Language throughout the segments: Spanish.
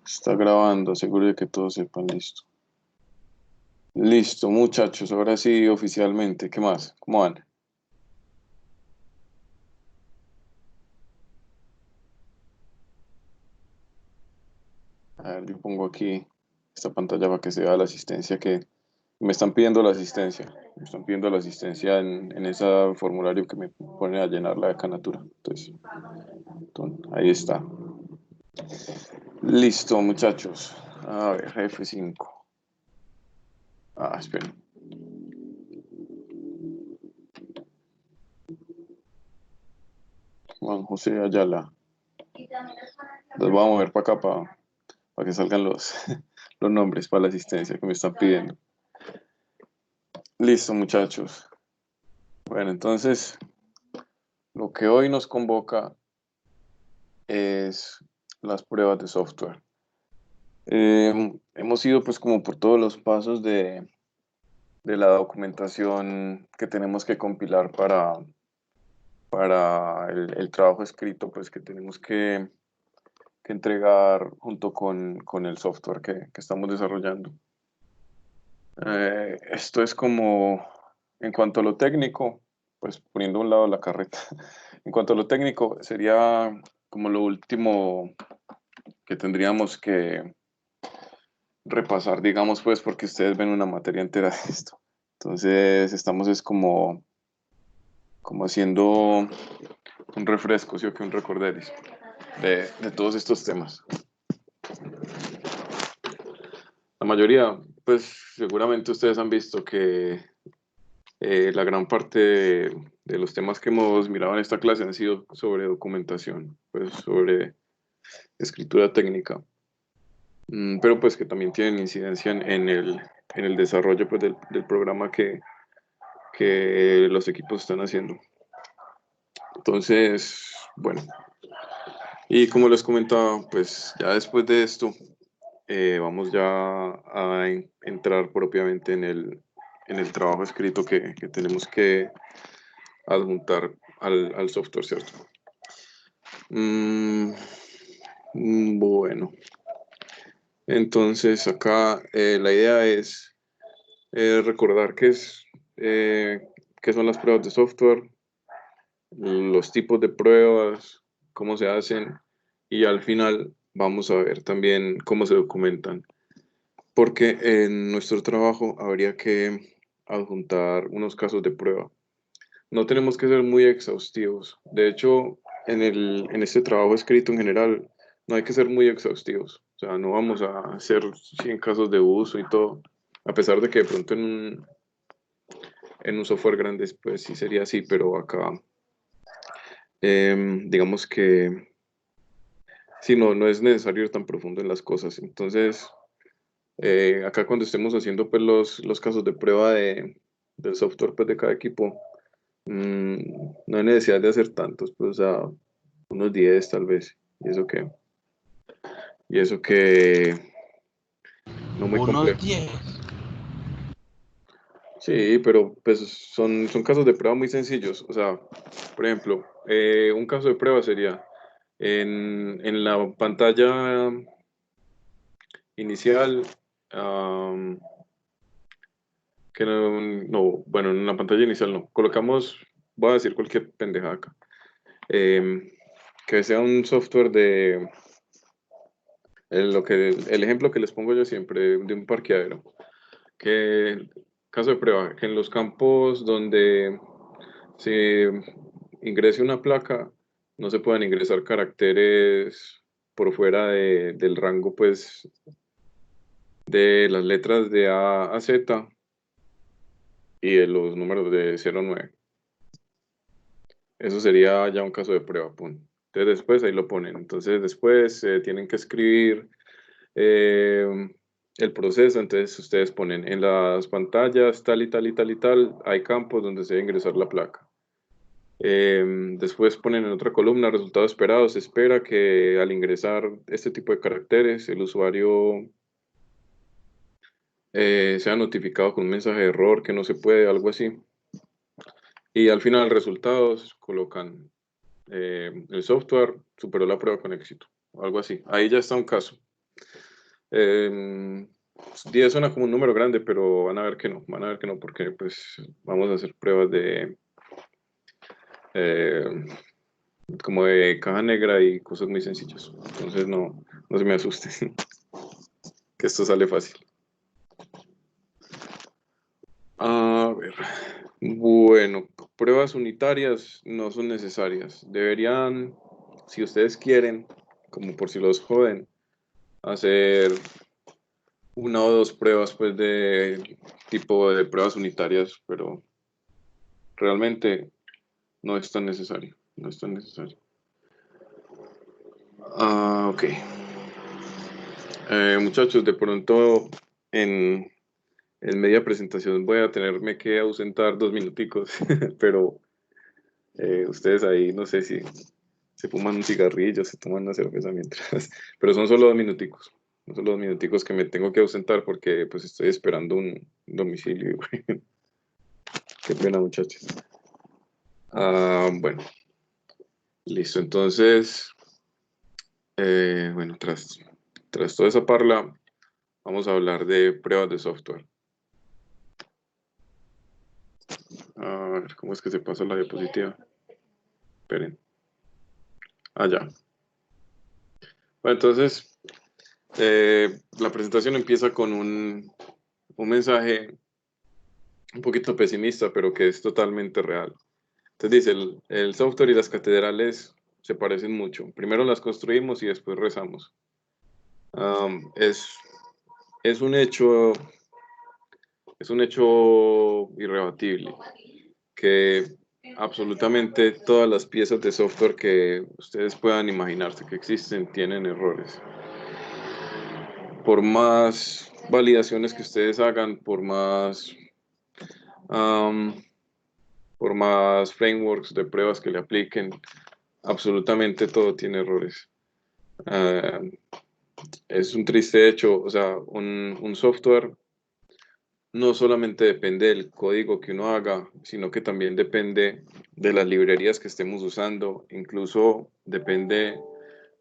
Está grabando, seguro de que todos sepan, listo. Listo, muchachos, ahora sí, oficialmente, ¿qué más? ¿Cómo van? A ver, yo pongo aquí esta pantalla para que se vea la asistencia que me están pidiendo la asistencia. Me están pidiendo la asistencia en ese formulario que me pone a llenar la decanatura. Entonces, ahí está. Listo, muchachos. A ver, F5. Esperen. Juan José Ayala. Los voy a mover para acá para que salgan los nombres para la asistencia que me están pidiendo. Listo, muchachos. Bueno, entonces, lo que hoy nos convoca es las pruebas de software. Hemos ido pues como por todos los pasos de la documentación que tenemos que compilar para el trabajo escrito pues que tenemos que entregar junto con el software que estamos desarrollando. Esto es como, en cuanto a lo técnico, pues poniendo a un lado la carreta, en cuanto a lo técnico, sería como lo último que tendríamos que repasar, digamos, pues, porque ustedes ven una materia entera de esto. Entonces, estamos es como haciendo un refresco, ¿sí? O que un recorderis de todos estos temas. La mayoría, pues, seguramente ustedes han visto que la gran parte de los temas que hemos mirado en esta clase han sido sobre documentación, pues sobre escritura técnica. Pero pues que también tienen incidencia en el desarrollo pues, del programa que los equipos están haciendo. Entonces, bueno, y como les comentaba, pues ya después de esto, vamos ya a entrar propiamente en el trabajo escrito que tenemos que adjuntar al software, ¿cierto? Bueno, entonces acá la idea es recordar qué son las pruebas de software, los tipos de pruebas, cómo se hacen y al final vamos a ver también cómo se documentan. Porque en nuestro trabajo habría que adjuntar unos casos de prueba. No tenemos que ser muy exhaustivos. De hecho, en este trabajo escrito en general, no hay que ser muy exhaustivos. O sea, no vamos a hacer 100 casos de uso y todo. A pesar de que de pronto en un software grande, pues sí sería así, pero acá, digamos que sí, no es necesario ir tan profundo en las cosas. Entonces, acá cuando estemos haciendo pues, los casos de prueba del software pues, de cada equipo, no hay necesidad de hacer tantos, pues, o sea, unos 10 tal vez. Y eso que no muy Unos complejo. 10. Sí, pero pues son casos de prueba muy sencillos. O sea, por ejemplo, un caso de prueba sería en la pantalla inicial, am, que bueno, en la pantalla inicial no. Colocamos, voy a decir cualquier pendejada acá. Em, que sea un software el ejemplo que les pongo yo siempre de un parqueadero. Que, caso de prueba, que en los campos donde se ingrese una placa, no se puedan ingresar caracteres por fuera del rango, pues, de las letras de A a Z y de los números de 0 a 9. Eso sería ya un caso de prueba, punto. Entonces después ahí lo ponen. Entonces después tienen que escribir eh, el proceso. Entonces ustedes ponen en las pantallas tal y tal y tal y tal, hay campos donde se debe ingresar la placa. Después ponen en otra columna resultado esperado. Se espera que al ingresar este tipo de caracteres el usuario sea notificado con un mensaje de error que no se puede, algo así. Y al final resultados colocan el software superó la prueba con éxito, o algo así. Ahí ya está un caso. Em, 10 suena como un número grande, pero van a ver que no, porque pues vamos a hacer pruebas de eh, como de caja negra y cosas muy sencillas. Entonces no se me asusten, que esto sale fácil. A ver, bueno, pruebas unitarias no son necesarias. Deberían, si ustedes quieren, como por si los joden, hacer una o dos pruebas pues de tipo de pruebas unitarias, pero realmente no es tan necesario, no es tan necesario. Ok. Muchachos, de pronto en media presentación voy a tenerme que ausentar 2 minuticos, pero ustedes ahí no sé si se fuman un cigarrillo, se toman una cerveza mientras, pero son solo 2 minuticos. Son solo 2 minuticos que me tengo que ausentar porque pues estoy esperando un domicilio. Qué pena, muchachos. Bueno, listo. Entonces, bueno, tras toda esa parla, vamos a hablar de pruebas de software. A ver, ¿cómo es que se pasa la diapositiva? Esperen. Ya. Bueno, entonces, la presentación empieza con un mensaje un poquito pesimista, pero que es totalmente real. Entonces dice, el software y las catedrales se parecen mucho. Primero las construimos y después rezamos. Um, es, es un hecho, es un hecho irrebatible que absolutamente todas las piezas de software que ustedes puedan imaginarse que existen tienen errores. Por más validaciones que ustedes hagan, um, por más frameworks de pruebas que le apliquen, absolutamente todo tiene errores. Uh, es un triste hecho, o sea, un software no solamente depende del código que uno haga, sino que también depende de las librerías que estemos usando, incluso depende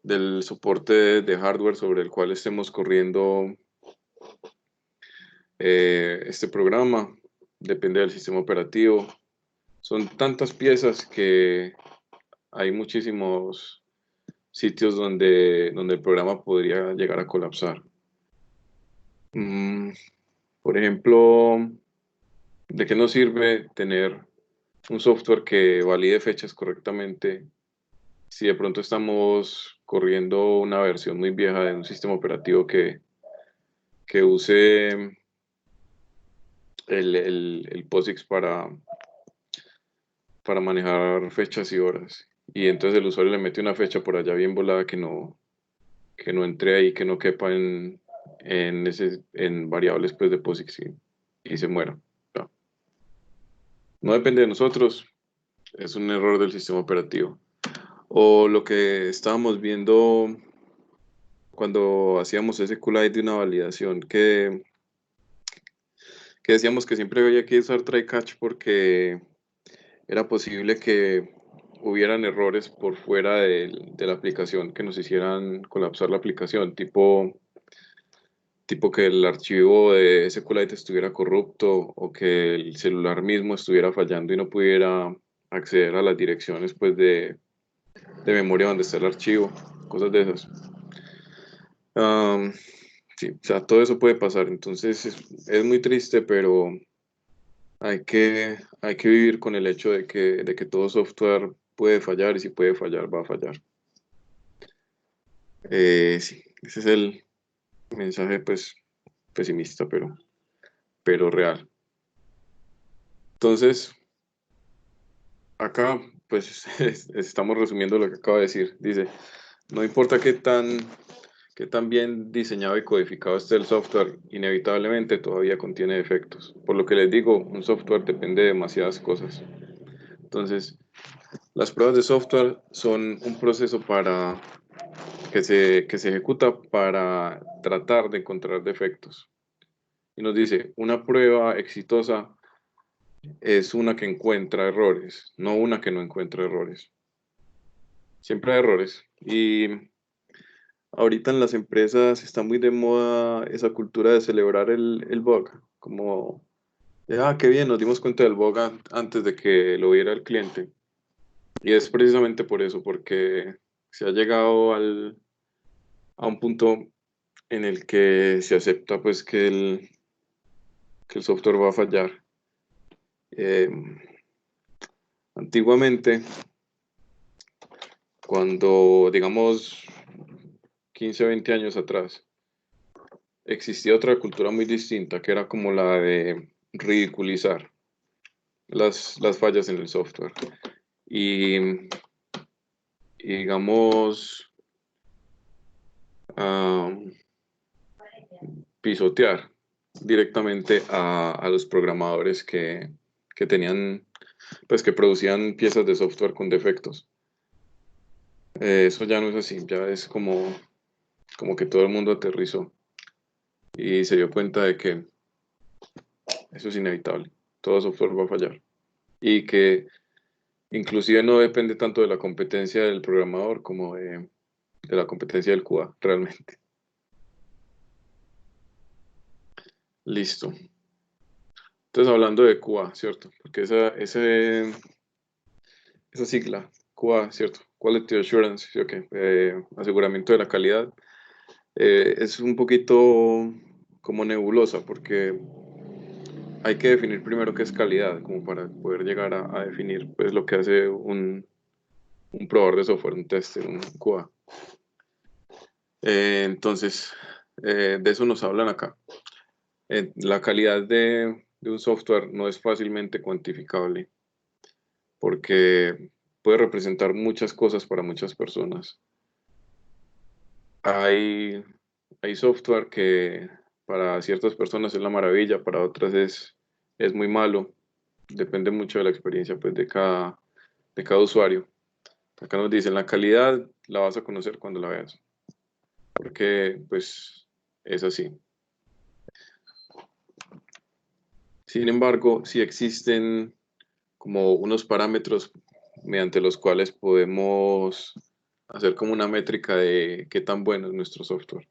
del soporte de hardware sobre el cual estemos corriendo este programa, depende del sistema operativo. Son tantas piezas que hay muchísimos sitios donde el programa podría llegar a colapsar. Mm, por ejemplo, ¿de qué nos sirve tener un software que valide fechas correctamente si de pronto estamos corriendo una versión muy vieja de un sistema operativo que use el POSIX para manejar fechas y horas? Y entonces el usuario le mete una fecha por allá bien volada que no entre ahí, que no quepa en variables pues, de POSIX y se muera. No, no depende de nosotros, es un error del sistema operativo. O lo que estábamos viendo cuando hacíamos ese SQLite de una validación, que decíamos que siempre había que usar try catch porque era posible que hubieran errores por fuera de la aplicación que nos hicieran colapsar la aplicación, tipo que el archivo de SQLite estuviera corrupto o que el celular mismo estuviera fallando y no pudiera acceder a las direcciones pues, de memoria donde está el archivo, cosas de esas. Sí, o sea, todo eso puede pasar, entonces es muy triste, pero hay que vivir con el hecho de que todo software puede fallar y si puede fallar, va a fallar. Sí, ese es el mensaje, pues, pesimista, pero real. Entonces, acá, pues, estamos resumiendo lo que acabo de decir. Dice, no importa qué tan bien diseñado y codificado esté el software, inevitablemente todavía contiene defectos. Por lo que les digo, un software depende de demasiadas cosas. Entonces, las pruebas de software son un proceso que se ejecuta para tratar de encontrar defectos. Y nos dice, una prueba exitosa es una que encuentra errores, no una que no encuentra errores. Siempre hay errores. Y ahorita en las empresas está muy de moda esa cultura de celebrar el bug, como, de, qué bien, nos dimos cuenta del bug antes de que lo viera el cliente. Y es precisamente por eso, porque se ha llegado a un punto en el que se acepta pues que el software va a fallar. Eh, Antiguamente, cuando digamos 15 o 20 años atrás, existía otra cultura muy distinta, que era como la de ridiculizar las fallas en el software. Y, y digamos, ah, pisotear directamente a los programadores que tenían, pues que producían piezas de software con defectos. Eso ya no es así, ya es como que todo el mundo aterrizó y se dio cuenta de que eso es inevitable, todo software va a fallar y que inclusive no depende tanto de la competencia del programador como de la competencia del QA, realmente. Listo. Entonces hablando de QA, ¿cierto? Porque esa sigla, QA, ¿cierto? Quality Assurance, ¿sí o qué? Aseguramiento de la calidad, es un poquito como nebulosa porque hay que definir primero qué es calidad, como para poder llegar a definir pues, lo que hace un probador de software, un tester, un QA. Entonces, de eso nos hablan acá. La calidad de un software no es fácilmente cuantificable porque puede representar muchas cosas para muchas personas. Hay, hay software que para ciertas personas es la maravilla, para otras es muy malo. Depende mucho de la experiencia pues, de cada usuario. Acá nos dicen, la calidad la vas a conocer cuando la veas, porque pues es así. Sin embargo, sí existen como unos parámetros mediante los cuales podemos hacer como una métrica de qué tan bueno es nuestro software.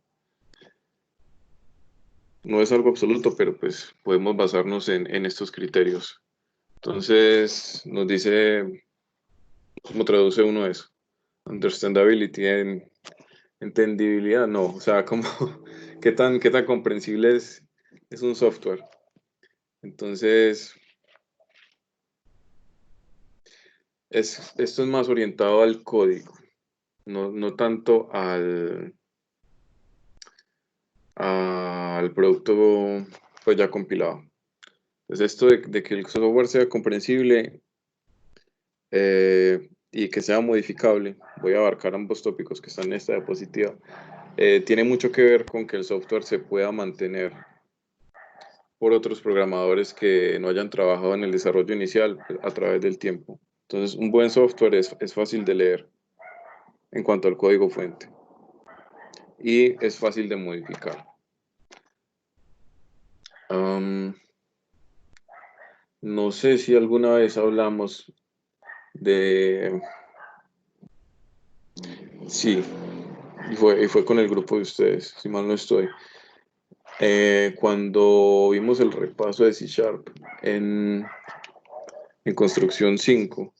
No es algo absoluto, pero pues podemos basarnos en estos criterios. Entonces, nos dice, ¿cómo traduce uno eso? Understandability en entendibilidad, no, o sea, como qué tan comprensible es un software. Entonces, esto es más orientado al código, no tanto al producto pues ya compilado. Entonces, esto de que el software sea comprensible y que sea modificable, voy a abarcar ambos tópicos que están en esta diapositiva, tiene mucho que ver con que el software se pueda mantener por otros programadores que no hayan trabajado en el desarrollo inicial a través del tiempo. Entonces, un buen software es fácil de leer en cuanto al código fuente y es fácil de modificar. Am, no sé si alguna vez hablamos de... Sí, y fue con el grupo de ustedes, si mal no estoy. Cuando vimos el repaso de C Sharp en construcción 5,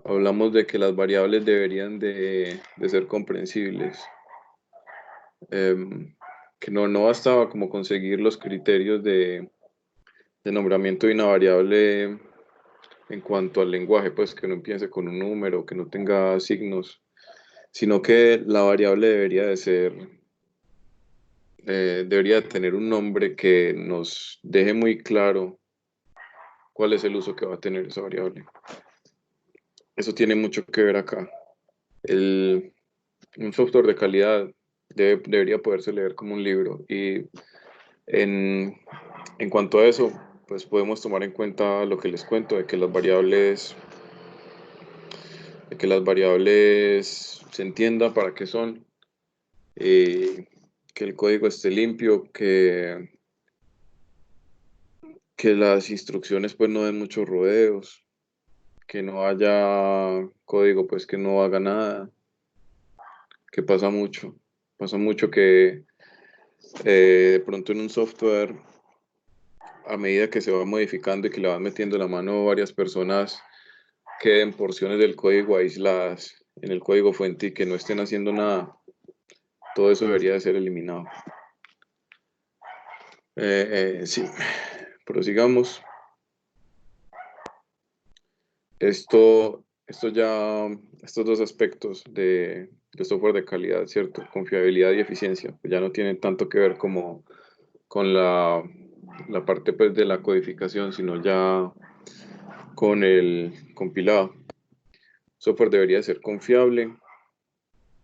hablamos de que las variables deberían de ser comprensibles, que no bastaba como conseguir los criterios de nombramiento de una variable en cuanto al lenguaje, pues que no empiece con un número, que no tenga signos, sino que la variable debería tener un nombre que nos deje muy claro cuál es el uso que va a tener esa variable. Eso tiene mucho que ver acá. Un software de calidad debería poderse leer como un libro y en, en cuanto a eso, pues podemos tomar en cuenta lo que les cuento, de que las variables se entienda para qué son, que el código esté limpio, que las instrucciones pues no den muchos rodeos, que no haya código pues que no haga nada, que Pasa mucho que de pronto en un software, a medida que se va modificando y que le van metiendo la mano varias personas, queden porciones del código aisladas en el código fuente y que no estén haciendo nada. Todo eso debería de ser eliminado. Sí, prosigamos. Estos dos aspectos de software de calidad, ¿cierto? Confiabilidad y eficiencia, pues ya no tienen tanto que ver como con la parte pues, de la codificación, sino ya con el compilado. El software debería ser confiable,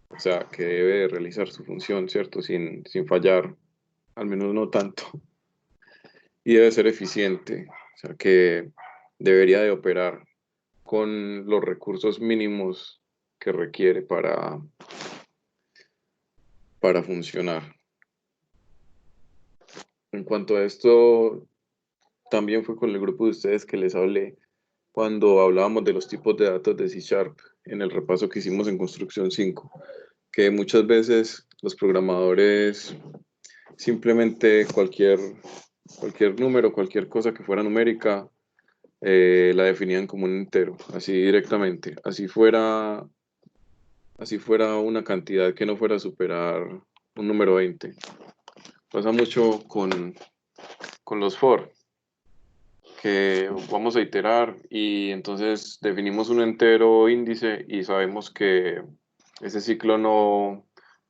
o sea, que debe de realizar su función, ¿cierto? Sin fallar, al menos no tanto. Y debe ser eficiente, o sea, que debería de operar con los recursos mínimos que requiere para funcionar. En cuanto a esto, también fue con el grupo de ustedes que les hablé cuando hablábamos de los tipos de datos de C Sharp en el repaso que hicimos en Construcción 5, que muchas veces los programadores simplemente cualquier número, cualquier cosa que fuera numérica, la definían como un entero, así directamente, así fuera una cantidad que no fuera a superar un número 20. Pasa mucho con los for, que vamos a iterar y entonces definimos un entero índice y sabemos que ese ciclo no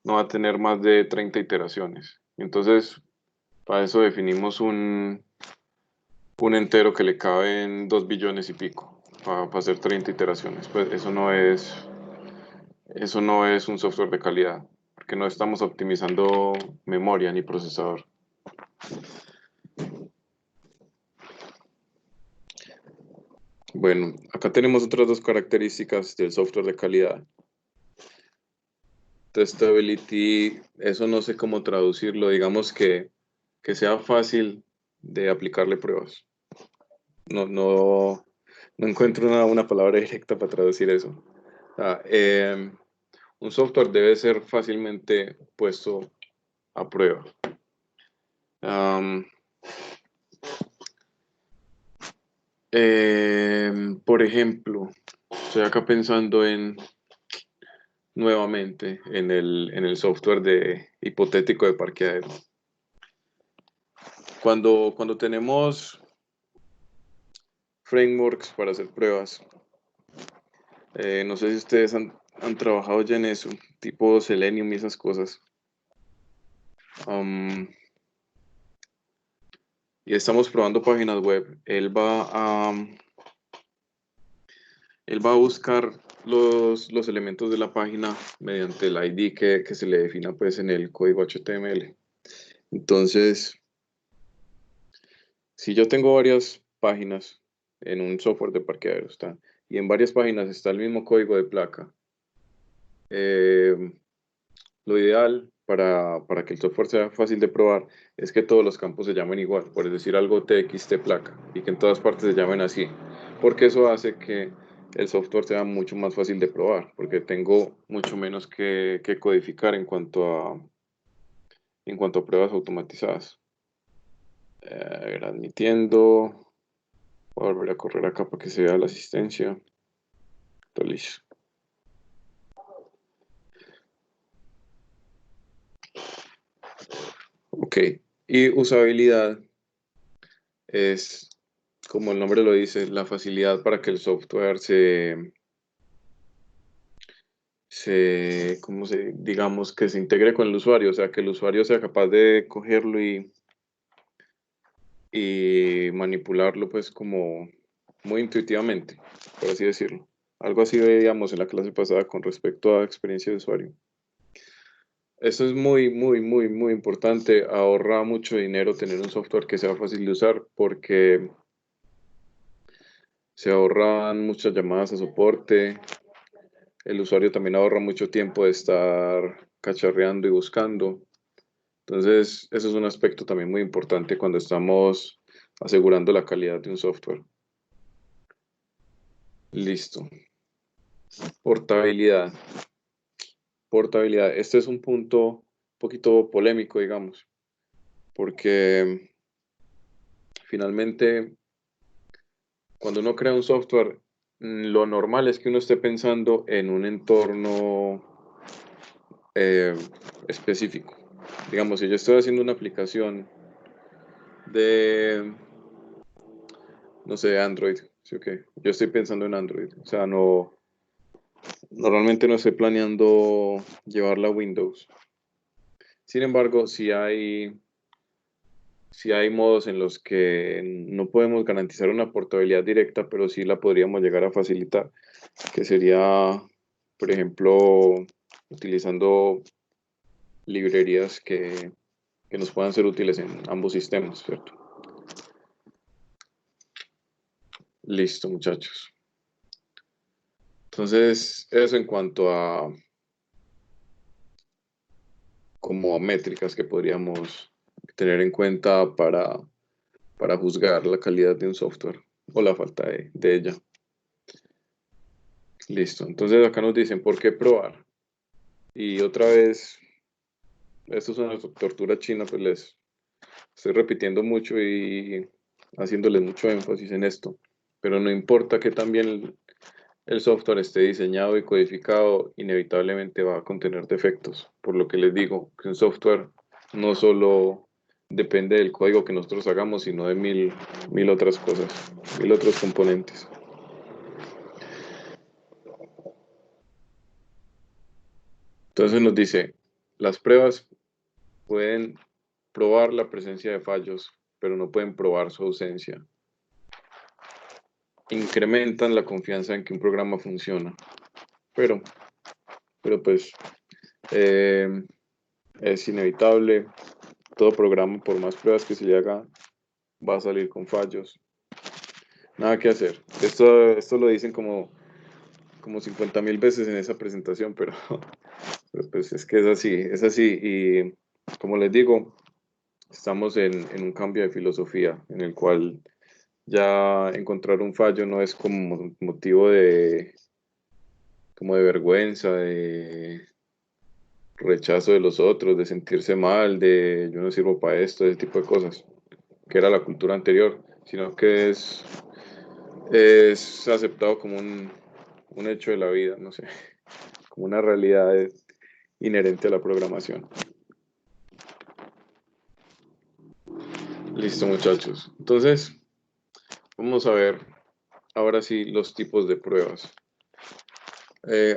va a tener más de 30 iteraciones. Entonces, para eso definimos un entero que le cabe en 2 billones y pico, para hacer 30 iteraciones. Pues eso no es un software de calidad, porque no estamos optimizando memoria ni procesador. Bueno, acá tenemos otras dos características del software de calidad. Testability, eso no sé cómo traducirlo, digamos que sea fácil de aplicarle pruebas. No encuentro una palabra directa para traducir eso. Ah, un software debe ser fácilmente puesto a prueba. Por ejemplo, estoy acá pensando nuevamente en el software hipotético de parqueadero. Cuando tenemos frameworks para hacer pruebas, no sé si ustedes han trabajado ya en eso, tipo Selenium y esas cosas. Y estamos probando páginas web. Él va a buscar los elementos de la página mediante el ID que se le defina pues en el código HTML. Entonces, si yo tengo varias páginas en un software de parqueadero, y en varias páginas está el mismo código de placa, eh, lo ideal para que el software sea fácil de probar es que todos los campos se llamen igual, por decir algo TXT placa, y que en todas partes se llamen así, porque eso hace que el software sea mucho más fácil de probar, porque tengo mucho menos que codificar en cuanto a pruebas automatizadas. A ver, admitiendo, voy a volver a correr acá para que se vea la asistencia. Está listo. Ok, y usabilidad es, como el nombre lo dice, la facilidad para que el software digamos, que se integre con el usuario, o sea, que el usuario sea capaz de cogerlo y manipularlo, pues, como muy intuitivamente, por así decirlo. Algo así veíamos en la clase pasada con respecto a experiencia de usuario. Eso es muy, muy, muy, muy importante. Ahorra mucho dinero tener un software que sea fácil de usar porque se ahorran muchas llamadas a soporte. El usuario también ahorra mucho tiempo de estar cacharreando y buscando. Entonces, eso es un aspecto también muy importante cuando estamos asegurando la calidad de un software. Listo. Portabilidad. Portabilidad. Este es un punto poquito polémico, digamos, porque finalmente cuando uno crea un software, lo normal es que uno esté pensando en un entorno específico. Digamos, si yo estoy haciendo una aplicación de, no sé, Android, ¿sí o qué? Yo estoy pensando en Android, o sea, no, normalmente no estoy planeando llevarla a Windows. Sin embargo, si hay modos en los que no podemos garantizar una portabilidad directa, pero sí la podríamos llegar a facilitar, que sería, por ejemplo, utilizando librerías que nos puedan ser útiles en ambos sistemas, ¿cierto? Listo, muchachos. Entonces, eso en cuanto a como métricas que podríamos tener en cuenta para juzgar la calidad de un software o la falta de ella. Listo. Entonces acá nos dicen por qué probar. Y otra vez, esto es una tortura china, pues les estoy repitiendo mucho y haciéndoles mucho énfasis en esto. Pero no importa que también el software esté diseñado y codificado, inevitablemente va a contener defectos. Por lo que les digo, que un software no solo depende del código que nosotros hagamos, sino de mil otras cosas, mil otros componentes. Entonces nos dice, las pruebas pueden probar la presencia de fallos, pero no pueden probar su ausencia. Incrementan la confianza en que un programa funciona, pero, pero pues eh, es inevitable. Todo programa, por más pruebas que se le haga, va a salir con fallos. Nada que hacer. Esto lo dicen como 50.000 veces en esa presentación, pero pues es que es así. Y como les digo, estamos en un cambio de filosofía en el cual ya encontrar un fallo no es como motivo como de vergüenza, de rechazo de los otros, de sentirse mal, de yo no sirvo para esto, ese tipo de cosas, que era la cultura anterior, sino que es aceptado como un hecho de la vida, no sé, como una realidad inherente a la programación. Listo, muchachos. Entonces, vamos a ver ahora sí los tipos de pruebas.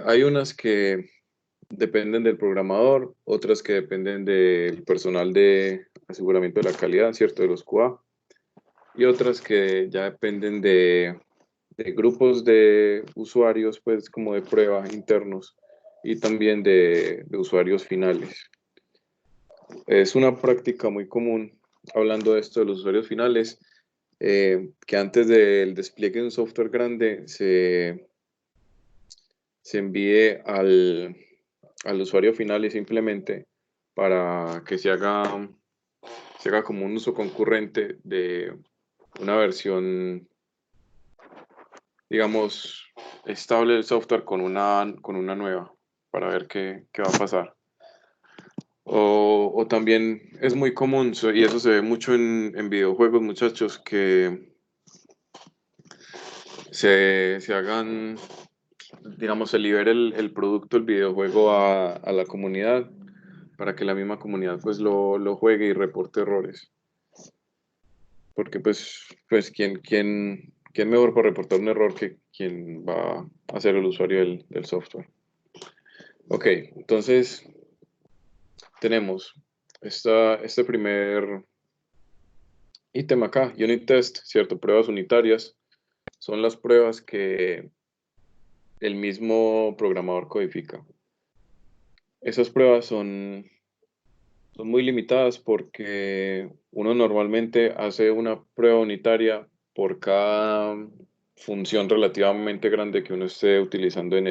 Hay unas que dependen del programador, otras que dependen del personal de aseguramiento de la calidad, ¿cierto? De los QA, y otras que ya dependen de grupos de usuarios, pues como de prueba internos y también de usuarios finales. Es una práctica muy común, hablando de esto de los usuarios finales, que antes del despliegue de un software grande se envíe al usuario final y simplemente para que se haga como un uso concurrente de una versión, digamos, estable del software con una nueva, para ver qué va a pasar. O también es muy común, y eso se ve mucho en videojuegos, muchachos, que se hagan, digamos, se libere el producto, el videojuego a la comunidad para que la misma comunidad pues lo juegue y reporte errores. Porque pues ¿quién mejor para reportar un error que quien va a ser el usuario del software? Ok, entonces tenemos este primer ítem acá, unit test, ¿cierto? Pruebas unitarias. Son las pruebas que el mismo programador codifica. Esas pruebas son muy limitadas porque uno normalmente hace una prueba unitaria por cada función relativamente grande que uno esté utilizando en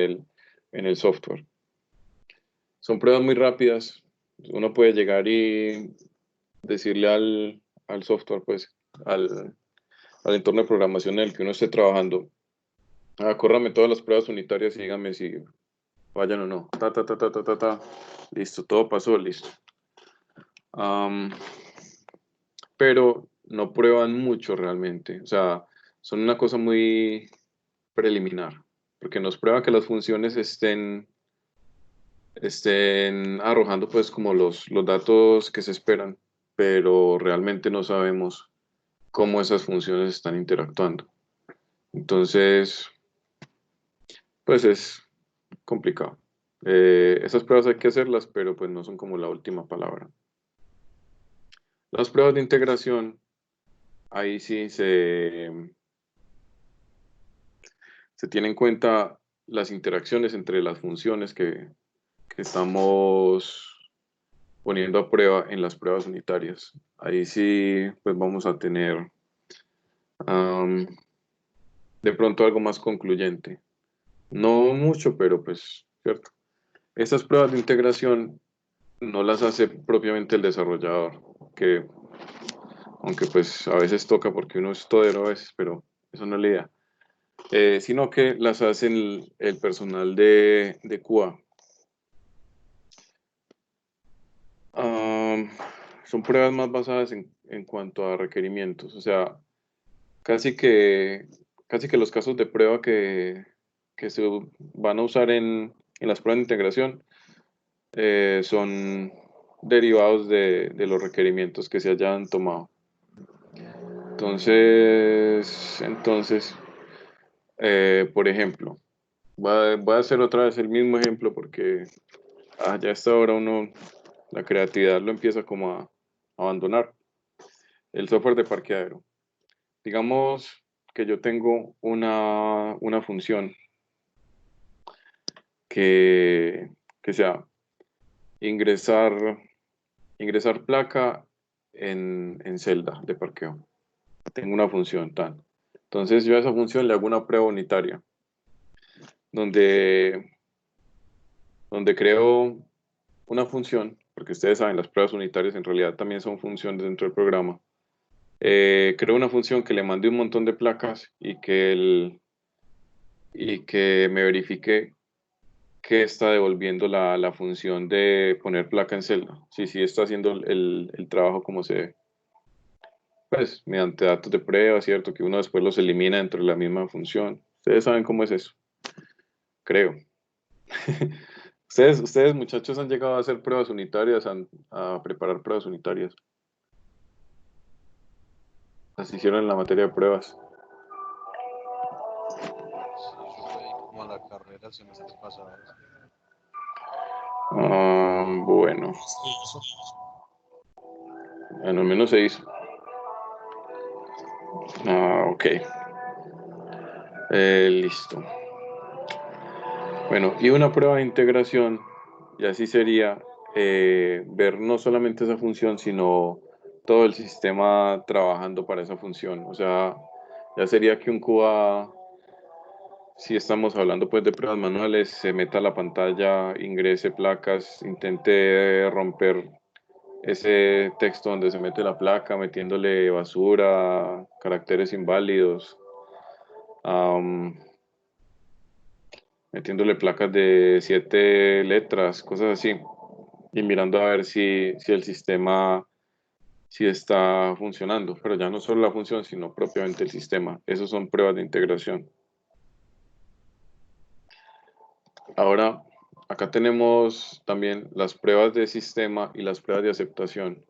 el software. Son pruebas muy rápidas. Uno puede llegar y decirle al software, pues, al entorno de programación en el que uno esté trabajando, córrame todas las pruebas unitarias y dígame si fallan o no. Ta, ta, ta, ta, ta, ta, ta. Listo, todo pasó, listo. Am, pero no prueban mucho realmente. O sea, son una cosa muy preliminar, porque nos prueba que las funciones estén arrojando pues como los datos que se esperan, pero realmente no sabemos cómo esas funciones están interactuando. Entonces, pues es complicado. Esas pruebas hay que hacerlas, pero pues no son como la última palabra. Las pruebas de integración, ahí sí se tienen en cuenta las interacciones entre las funciones que estamos poniendo a prueba en las pruebas unitarias. Ahí sí, pues vamos a tener am, de pronto algo más concluyente. No mucho, pero pues, cierto. Estas pruebas de integración no las hace propiamente el desarrollador, que aunque pues a veces toca porque uno es todero a veces, pero eso no es la idea. Sino que las hace el personal de QA. Am, Son pruebas más basadas en cuanto a requerimientos, o sea, casi que, casi que los casos de prueba que se van a usar en las pruebas de integración son derivados de los requerimientos que se hayan tomado. Entonces, por ejemplo, voy a hacer otra vez el mismo ejemplo porque ya a esta hora la creatividad lo empieza como a abandonar. El software de parqueadero. Digamos que yo tengo una función que, que sea ingresar, ingresar placa en celda de parqueo. Tengo una función tal. Entonces yo a esa función le hago una prueba unitaria donde, donde creo una función, porque ustedes saben, las pruebas unitarias en realidad también son funciones dentro del programa. Creo una función que le mande un montón de placas y que me verifique que está devolviendo la función de poner placa en celda. Sí, sí, está haciendo el trabajo como se debe. Pues mediante datos de prueba, ¿cierto? Que uno después los elimina dentro de la misma función. Ustedes saben cómo es eso, creo. Ustedes muchachos han llegado a hacer pruebas unitarias, a preparar pruebas unitarias. Las hicieron en la materia de pruebas. Sí, eso fue ahí como a la carrera el semestre pasado. Bueno, Sí, eso. al menos se hizo. Ok. Listo. Bueno, y una prueba de integración, y así sería ver no solamente esa función, sino todo el sistema trabajando para esa función. O sea, ya sería que un QA, si estamos hablando pues de pruebas manuales, se meta a la pantalla, ingrese placas, intente romper ese texto donde se mete la placa, metiéndole basura, caracteres inválidos. am, Metiéndole placas de 7 letras, cosas así, y mirando a ver si el sistema si está funcionando, pero ya no solo la función, sino propiamente el sistema. Esas son pruebas de integración. Ahora, acá tenemos también las pruebas de sistema y las pruebas de aceptación.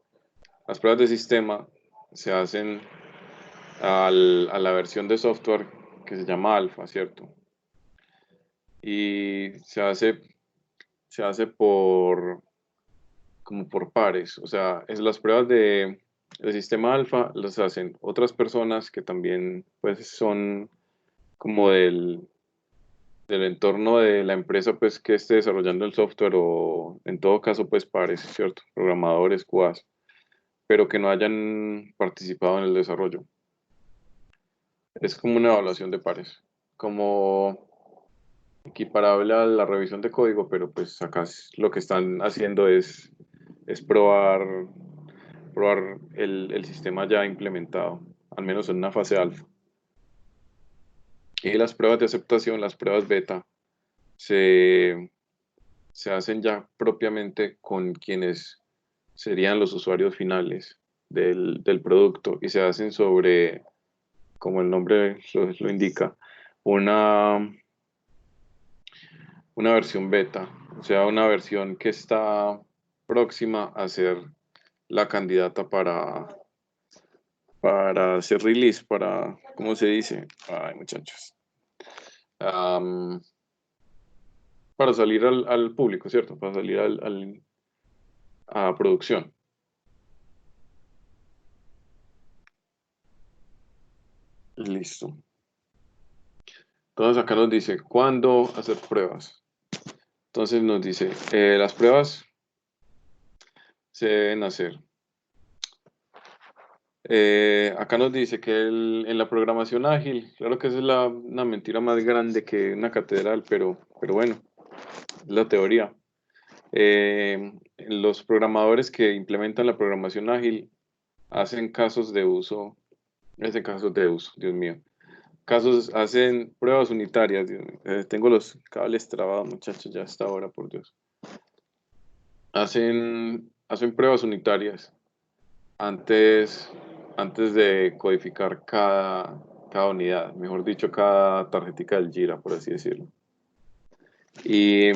Las pruebas de sistema se hacen a la versión de software que se llama alfa, ¿cierto? Y se hace como por pares, o sea, es las pruebas del sistema alfa las hacen otras personas que también pues son como del entorno de la empresa pues que esté desarrollando el software o en todo caso pues pares, ¿cierto? Programadores, QAs, pero que no hayan participado en el desarrollo. Es como una evaluación de pares, como equiparable a la revisión de código, pero pues acá lo que están haciendo es probar el sistema ya implementado, al menos en una fase alfa. Y las pruebas de aceptación, las pruebas beta, se, se hacen ya propiamente con quienes serían los usuarios finales del producto y se hacen sobre, como el nombre lo indica, una, una versión beta, o sea, una versión que está próxima a ser la candidata para hacer release, para, ¿cómo se dice? Ay, muchachos. Am, para salir al público, ¿cierto? Para salir a producción. Listo. Entonces acá nos dice cuándo hacer pruebas. Entonces nos dice, las pruebas se deben hacer. Acá nos dice que en la programación ágil, claro que esa es una mentira más grande que una catedral, pero bueno, es la teoría. Los programadores que implementan la programación ágil hacen casos de uso, Dios mío. Hacen pruebas unitarias, Dios mío. Tengo los cables trabados, muchachos, ya hasta ahora, por Dios. Hacen pruebas unitarias antes, antes de codificar cada unidad, mejor dicho, cada tarjetica del Jira, por así decirlo. Y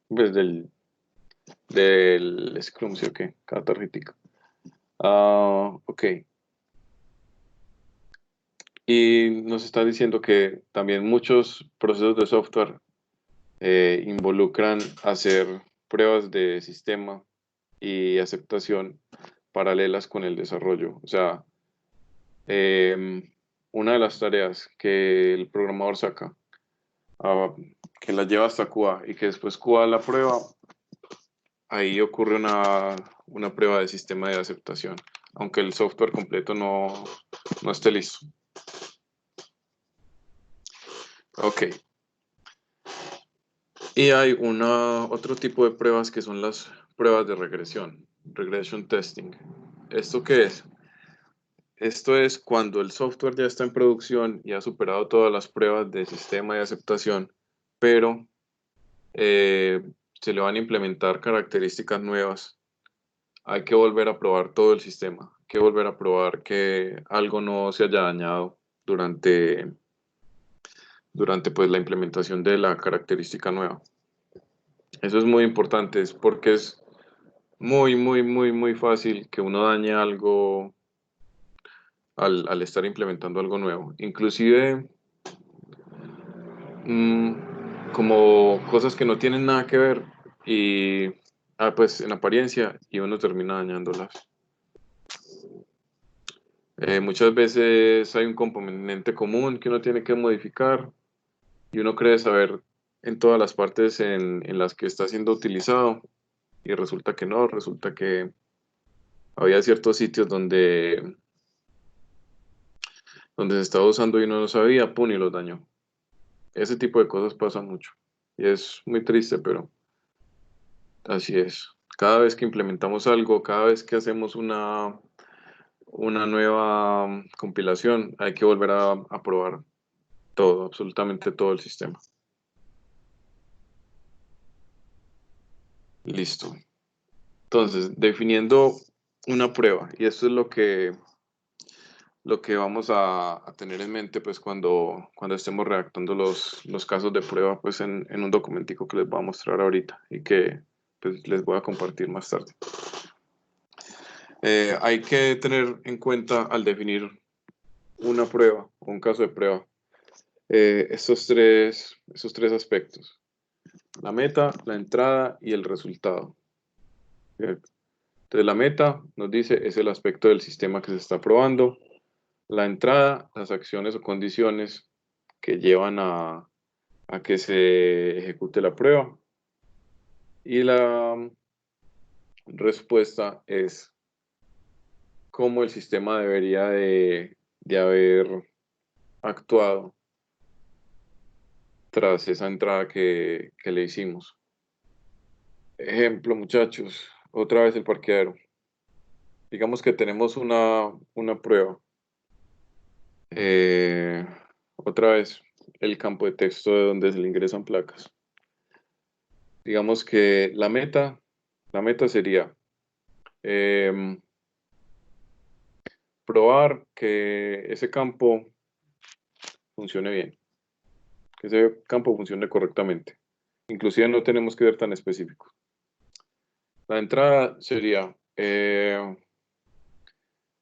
pues del Scrum, ¿sí o qué? Cada tarjetica. Ok. Y nos está diciendo que también muchos procesos de software involucran hacer pruebas de sistema y aceptación paralelas con el desarrollo. O sea, una de las tareas que el programador saca, ah, que la lleva hasta QA y que después QA la prueba, ahí ocurre una prueba de sistema de aceptación, aunque el software completo no esté listo. Ok. Y hay otro tipo de pruebas que son las pruebas de regresión, regression testing. ¿Esto qué es? Esto es cuando el software ya está en producción y ha superado todas las pruebas de sistema de aceptación, pero eh, se le van a implementar características nuevas. Hay que volver a probar todo el sistema, hay que volver a probar que algo no se haya dañado durante pues, la implementación de la característica nueva. Eso es muy importante, es porque es muy fácil que uno dañe algo al estar implementando algo nuevo. Inclusive como cosas que no tienen nada que ver y pues en apariencia y uno termina dañándolas. Muchas veces hay un componente común que uno tiene que modificar y uno cree saber en todas las partes en las que está siendo utilizado y resulta que no, resulta que había ciertos sitios donde se estaba usando y uno no sabía, pum, y los dañó. Ese tipo de cosas pasa mucho y es muy triste, pero así es. Cada vez que implementamos algo, cada vez que hacemos una nueva compilación, hay que volver a probar todo, absolutamente todo el sistema. Listo. Entonces, definiendo una prueba, y esto es lo que vamos a tener en mente pues cuando estemos redactando los casos de prueba pues en un documentico que les voy a mostrar ahorita y que pues, les voy a compartir más tarde. Hay que tener en cuenta al definir una prueba, un caso de prueba, esos tres aspectos: la meta, la entrada y el resultado. ¿Cierto? Entonces la meta nos dice es el aspecto del sistema que se está probando. La entrada, las acciones o condiciones que llevan a que se ejecute la prueba. Y la respuesta es cómo el sistema debería de haber actuado tras esa entrada que le hicimos. Ejemplo, muchachos, otra vez el parqueadero. Digamos que tenemos una prueba. Eh, Otra vez el campo de texto de donde se le ingresan placas. Digamos que la meta sería Probar que ese campo funcione bien, que ese campo funcione correctamente. Inclusive no tenemos que ser tan específicos. La entrada sería,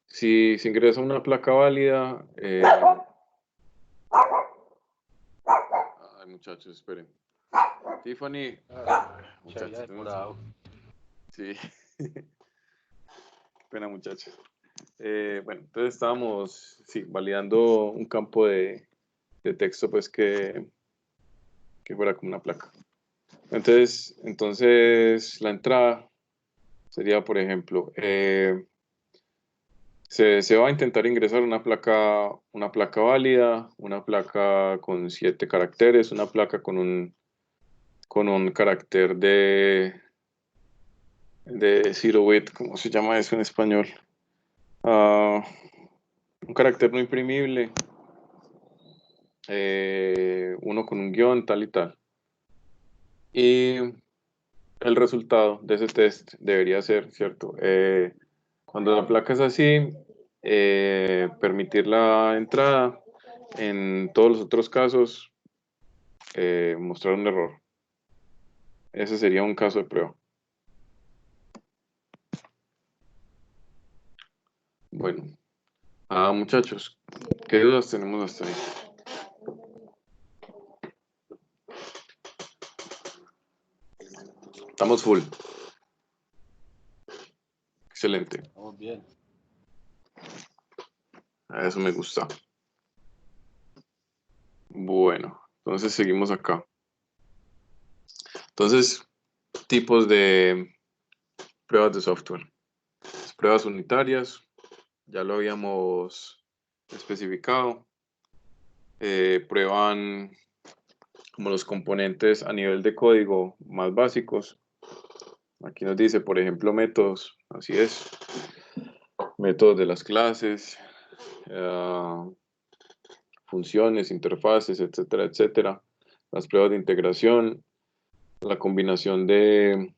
si se ingresa una placa válida, ay muchachos, esperen. Tiffany, Se había muchachos, demorado. sí, qué pena muchachos. Bueno, entonces estábamos, sí, validando un campo de texto, pues que fuera como una placa. Entonces la entrada sería, por ejemplo, se va a intentar ingresar una placa válida, una placa con 7 caracteres, una placa con un carácter de zero bit, ¿cómo se llama eso en español? Ah, un carácter no imprimible, uno con un guión, tal y tal. Y el resultado de ese test debería ser, ¿cierto? Cuando la placa es así, permitir la entrada. En todos los otros casos, mostrar un error. Ese sería un caso de prueba. Bueno, muchachos, ¿qué dudas tenemos hasta ahí? Estamos full. Excelente. Estamos bien. A eso me gusta. Bueno, entonces seguimos acá. Entonces, tipos de pruebas de software. Las pruebas unitarias, ya lo habíamos especificado. Prueban como los componentes a nivel de código más básicos. Aquí nos dice, por ejemplo, métodos, así es, métodos de las clases, funciones, interfaces, etcétera, etcétera. Las pruebas de integración, la combinación de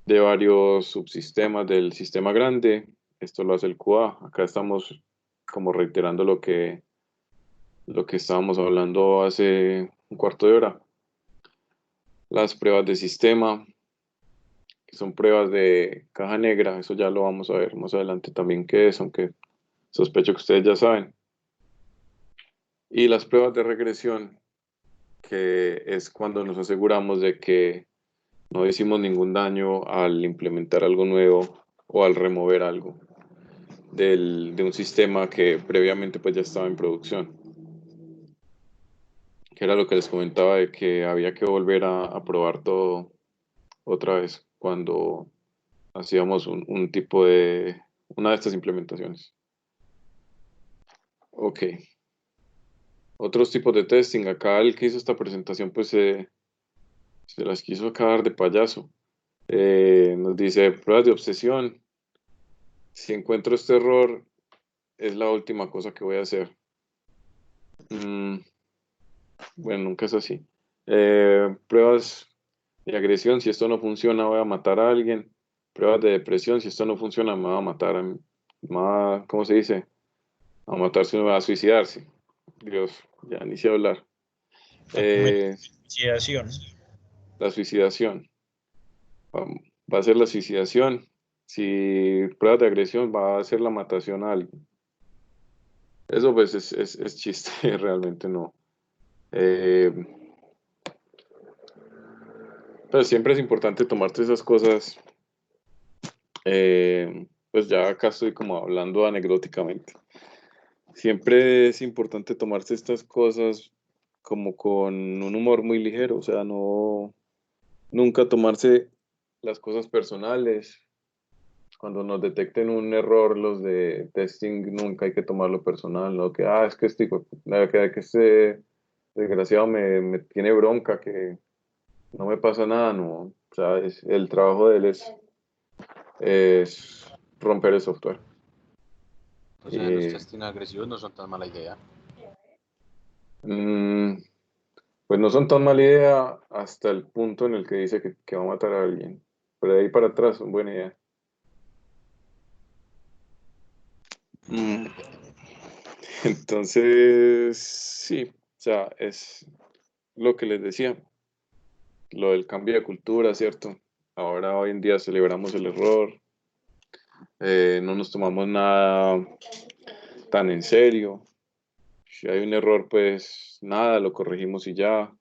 varios subsistemas del sistema grande. Esto lo hace el QA. Acá estamos como reiterando lo que estábamos hablando hace un cuarto de hora. Las pruebas de sistema, que son pruebas de caja negra, eso ya lo vamos a ver más adelante también qué es, aunque sospecho que ustedes ya saben. Y las pruebas de regresión, que es cuando nos aseguramos de que no hicimos ningún daño al implementar algo nuevo o al remover algo de un sistema que previamente pues ya estaba en producción. Que era lo que les comentaba de que había que volver a probar todo otra vez cuando hacíamos un tipo de, una de estas implementaciones. Ok. Otros tipos de testing. Acá el que hizo esta presentación pues se las quiso acabar de payaso. Nos dice pruebas de obsesión. Si encuentro este error, es la última cosa que voy a hacer. Bueno, nunca es así. Pruebas de agresión. Si esto no funciona, voy a matar a alguien. Pruebas de depresión. Si esto no funciona, me va a matar. ¿Cómo se dice? A matarse, uno va a suicidarse. Dios, ya ni sé hablar. Eh, Suicidación. la suicidación. Va a ser la suicidación. Si pruebas de agresión, va a ser la matación a alguien. Eso pues es chiste, realmente no. Eh, pero siempre es importante tomarte esas cosas. Pues ya acá estoy como hablando anecdóticamente. Siempre es importante tomarse estas cosas como con un humor muy ligero, o sea, no, nunca tomarse las cosas personales. Cuando nos detecten un error, los de testing, nunca hay que tomarlo personal, ¿no? Que, es que este desgraciado me tiene bronca, que no me pasa nada, no. O sea, el trabajo de él es romper el software. Entonces los Eh, testing agresivos no son tan mala idea. mm, pues no son tan mala idea hasta el punto en el que dice que va a matar a alguien. Pero de ahí para atrás son buena idea. Mm, Entonces, sí, o sea, es lo que les decía, lo del cambio de cultura, ¿cierto? Ahora hoy en día celebramos el error, no nos tomamos nada tan en serio. Si hay un error, pues nada, lo corregimos y ya.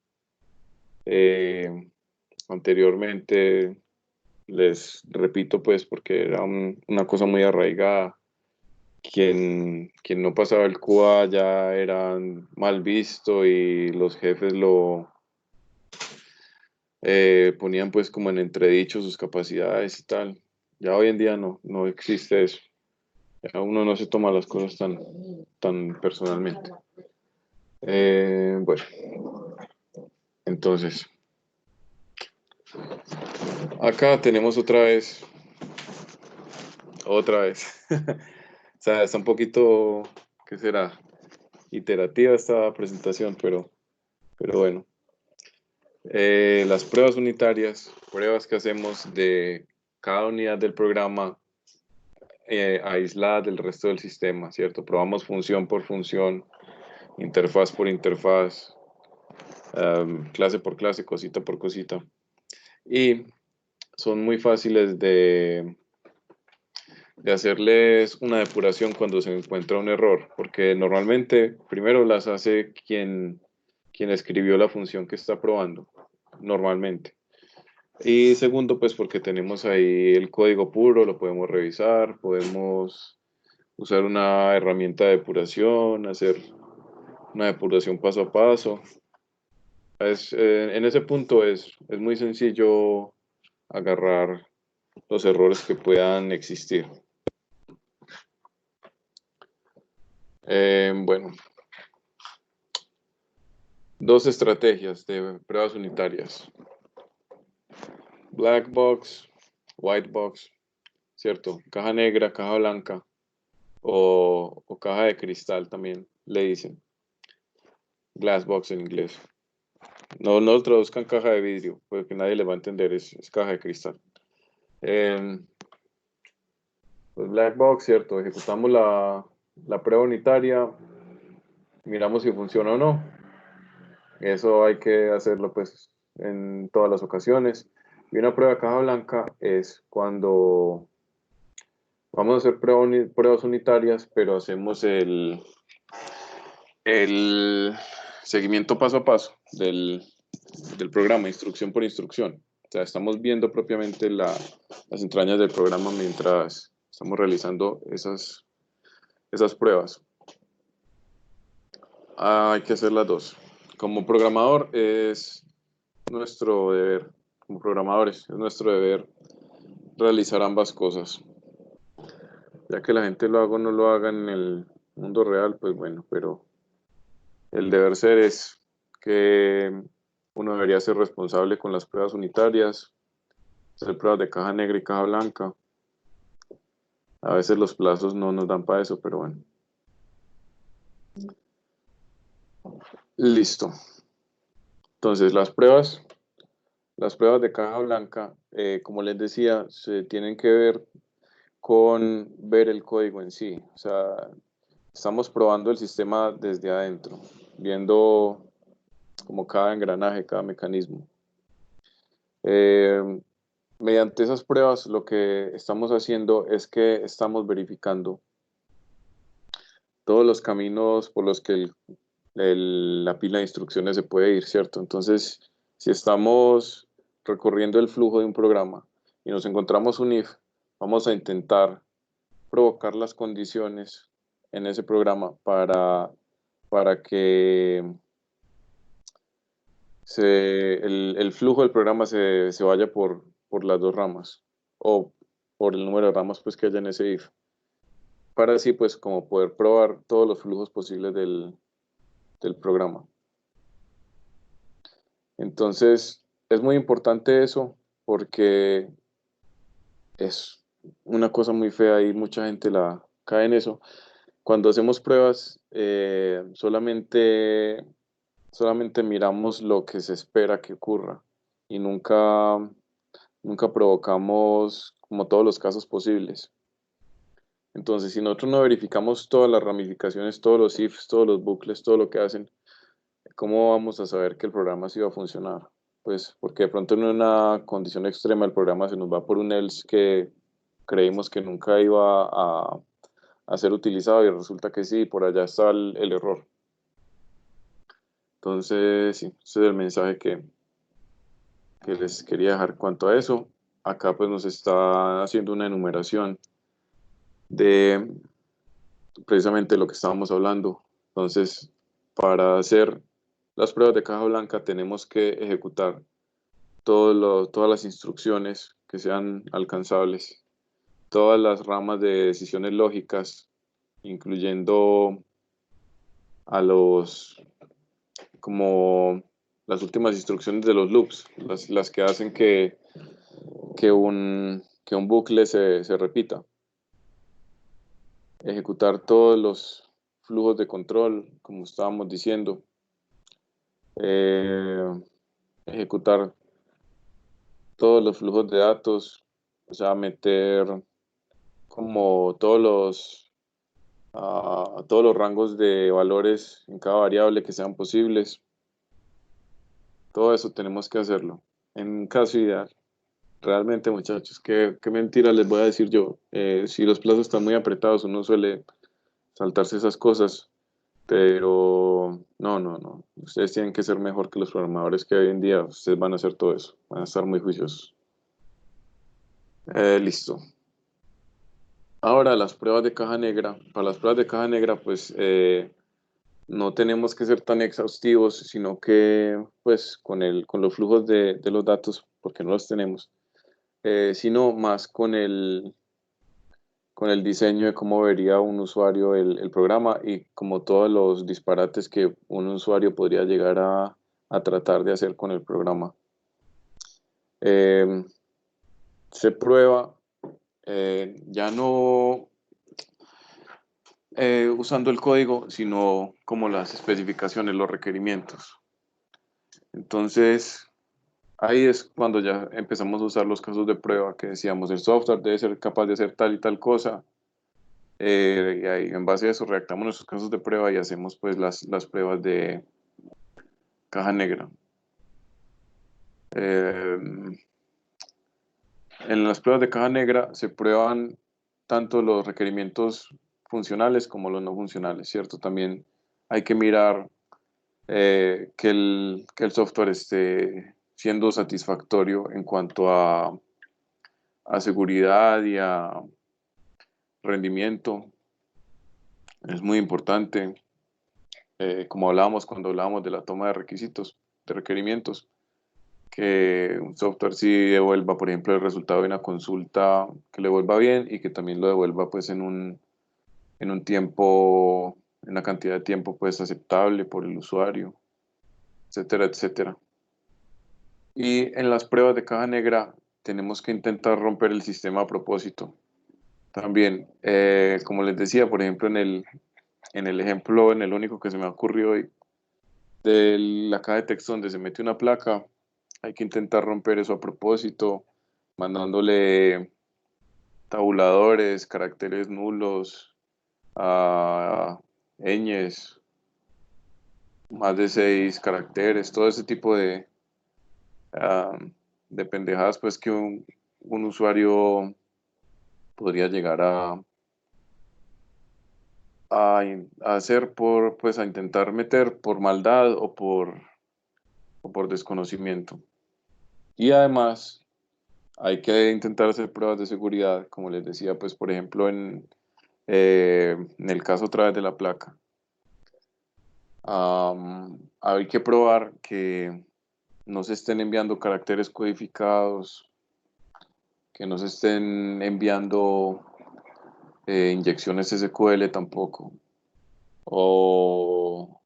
Eh, Anteriormente, les repito, pues porque era una cosa muy arraigada. Quien no pasaba el QA ya era mal visto y los jefes lo ponían pues como en entredicho sus capacidades y tal. Ya hoy en día no existe eso. Ya uno no se toma las cosas tan personalmente. Bueno, entonces, acá tenemos otra vez. O sea, está un poquito, ¿qué será? Iterativa esta presentación, pero bueno. Las pruebas unitarias, pruebas que hacemos de cada unidad del programa aislada del resto del sistema, ¿cierto? Probamos función por función, interfaz por interfaz, clase por clase, cosita por cosita. Y son muy fáciles de hacerles una depuración cuando se encuentra un error, porque normalmente primero las hace quien escribió la función que está probando, normalmente. Y segundo, pues porque tenemos ahí el código puro, lo podemos revisar, podemos usar una herramienta de depuración, hacer una depuración paso a paso. En ese punto es muy sencillo agarrar los errores que puedan existir. Bueno, dos estrategias de pruebas unitarias. Black box, white box, ¿cierto? Caja negra, caja blanca o caja de cristal también le dicen. Glass box en inglés. No lo traduzcan caja de vidrio, porque nadie le va a entender, es caja de cristal. Eh, pues black box, ¿cierto? Ejecutamos la prueba unitaria, miramos si funciona o no. Eso hay que hacerlo pues en todas las ocasiones. Y una prueba de caja blanca es cuando vamos a hacer pruebas unitarias, pero hacemos el seguimiento paso a paso del programa, instrucción por instrucción. O sea, estamos viendo propiamente las entrañas del programa mientras estamos realizando esas pruebas. Hay que hacer las dos. Como programador es nuestro deber, como programadores, es nuestro deber realizar ambas cosas. Ya que la gente lo haga o no lo haga en el mundo real, pues bueno, pero el deber ser es que uno debería ser responsable con las pruebas unitarias, hacer pruebas de caja negra y caja blanca. A veces los plazos no nos dan para eso, pero bueno. Listo. Entonces, las pruebas de caja blanca, como les decía, se tienen que ver con ver el código en sí. O sea, estamos probando el sistema desde adentro, viendo como cada engranaje, cada mecanismo. Eh, Mediante esas pruebas, lo que estamos haciendo es que estamos verificando todos los caminos por los que la pila de instrucciones se puede ir, ¿cierto? Entonces, si estamos recorriendo el flujo de un programa y nos encontramos un if, vamos a intentar provocar las condiciones en ese programa para que el flujo del programa se vaya por las dos ramas o por el número de ramas pues, que haya en ese if. Para así pues como poder probar todos los flujos posibles del programa. Entonces, es muy importante eso porque es una cosa muy fea y mucha gente la cae en eso. Cuando hacemos pruebas, solamente miramos lo que se espera que ocurra y nunca provocamos como todos los casos posibles. Entonces, si nosotros no verificamos todas las ramificaciones, todos los ifs, todos los bucles, todo lo que hacen, ¿cómo vamos a saber que el programa sí va a funcionar? Pues porque de pronto en una condición extrema el programa se nos va por un else que creímos que nunca iba a ser utilizado y resulta que sí, por allá está el error. Entonces, sí, ese es el mensaje que les quería dejar cuanto a eso. Acá pues nos está haciendo una enumeración de precisamente lo que estábamos hablando. Entonces, para hacer las pruebas de caja blanca tenemos que ejecutar todas las instrucciones que sean alcanzables, todas las ramas de decisiones lógicas, incluyendo a como las últimas instrucciones de los loops, las que hacen que un bucle se repita. Ejecutar todos los flujos de control, como estábamos diciendo. Eh, Ejecutar todos los flujos de datos, o sea, meter como todos los rangos de valores en cada variable que sean posibles. Todo eso tenemos que hacerlo en un caso ideal. Realmente, muchachos, qué mentira les voy a decir yo. Si los plazos están muy apretados, uno suele saltarse esas cosas, pero no. Ustedes tienen que ser mejor que los programadores que hoy en día. Ustedes van a hacer todo eso, van a estar muy juiciosos. Listo. Ahora, las pruebas de caja negra. Para las pruebas de caja negra, pues no tenemos que ser tan exhaustivos, sino que pues con los flujos de los datos, porque no los tenemos, sino más con el diseño de cómo vería un usuario el programa y como todos los disparates que un usuario podría llegar a tratar de hacer con el programa. Eh, Se prueba ya no usando el código, sino como las especificaciones, los requerimientos. Entonces, ahí es cuando ya empezamos a usar los casos de prueba que decíamos, el software debe ser capaz de hacer tal y tal cosa. Y ahí, en base a eso redactamos nuestros casos de prueba y hacemos pues las pruebas de caja negra. Eh, en las pruebas de caja negra se prueban tanto los requerimientos funcionales como los no funcionales, ¿cierto? También hay que mirar que el software esté siendo satisfactorio en cuanto a seguridad y a rendimiento. Es muy importante, como hablábamos cuando hablábamos de la toma de requisitos, de requerimientos, que un software sí devuelva, por ejemplo, el resultado de una consulta, que le vuelva bien y que también lo devuelva pues en un tiempo, en una cantidad de tiempo pues aceptable por el usuario, etcétera, etcétera. Y en las pruebas de caja negra tenemos que intentar romper el sistema a propósito. También, como les decía, por ejemplo, en el ejemplo, en el único que se me ocurrió hoy, de la caja de texto donde se mete una placa, hay que intentar romper eso a propósito, mandándole tabuladores, caracteres nulos, a ñes, más de 6 caracteres, todo ese tipo ah, de pendejadas pues que un usuario podría llegar a hacer pues a intentar meter por maldad o por desconocimiento. Y además hay que intentar hacer pruebas de seguridad, como les decía, pues por ejemplo en el caso otra vez de la placa. Hay que probar que no se estén enviando caracteres codificados, que no se estén enviando inyecciones SQL tampoco, o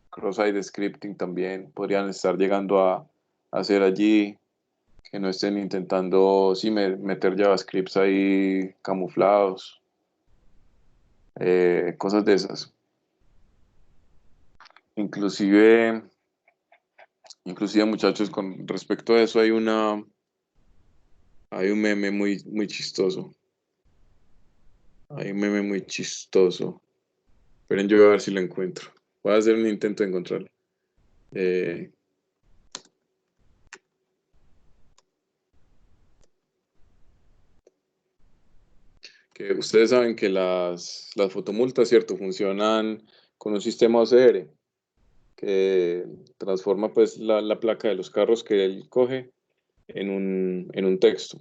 cross-site scripting también podrían estar llegando a hacer allí, que no estén intentando sí, meter JavaScripts ahí camuflados, cosas de esas. Inclusive, inclusive muchachos, con respecto a eso hay un meme muy chistoso. Hay un meme muy chistoso. Esperen, yo voy a ver si lo encuentro. Voy a hacer un intento de encontrarlo. Eh, que ustedes saben que las fotomultas, ¿cierto? Funcionan con un sistema OCR que transforma pues la placa de los carros que él coge en un texto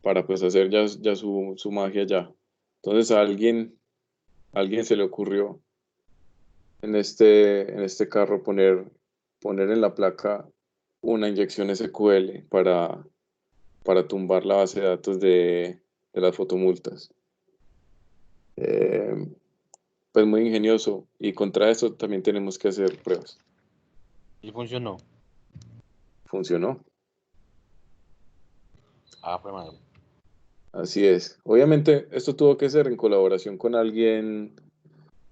para pues hacer ya su magia ya. Entonces a alguien se le ocurrió en este carro poner en la placa una inyección SQL para tumbar la base de datos de las fotomultas. Eh, pues muy ingenioso y contra eso también tenemos que hacer pruebas. Y funcionó. Funcionó, Ah, pues madre. así es. Obviamente esto tuvo que ser en colaboración con alguien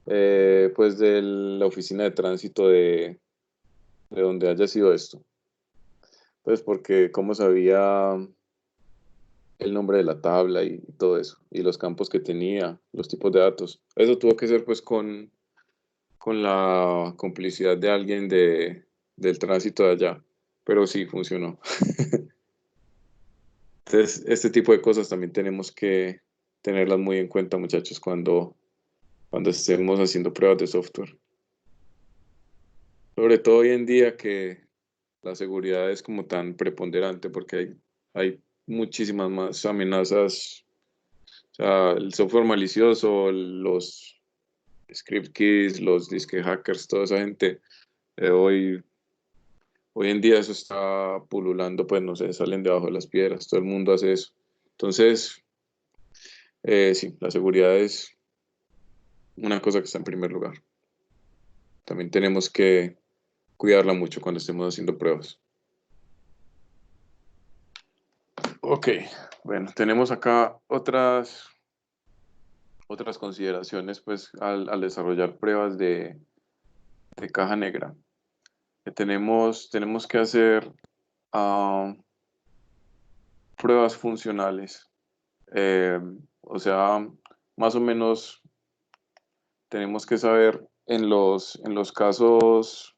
pues de la oficina de tránsito de donde haya sido esto. Pues porque cómo sabía el nombre de la tabla y todo eso, y los campos que tenía, los tipos de datos. Eso tuvo que ser pues con la complicidad de alguien del tránsito de allá, pero sí funcionó. Entonces, este tipo de cosas también tenemos que tenerlas muy en cuenta, muchachos, cuando estemos haciendo pruebas de software. Sobre todo hoy en día que la seguridad es como tan preponderante porque hay muchísimas más amenazas. O sea, el software malicioso, los script keys, los disque hackers, toda esa gente, hoy en día eso está pululando, pues no sé, salen debajo de las piedras, todo el mundo hace eso. Entonces, sí, la seguridad es una cosa que está en primer lugar. También tenemos que cuidarla mucho cuando estemos haciendo pruebas. Ok, bueno, tenemos acá otras consideraciones, pues, al desarrollar pruebas de caja negra. Que tenemos que hacer ah, pruebas funcionales. Eh, o sea, más o menos tenemos que saber en los casos,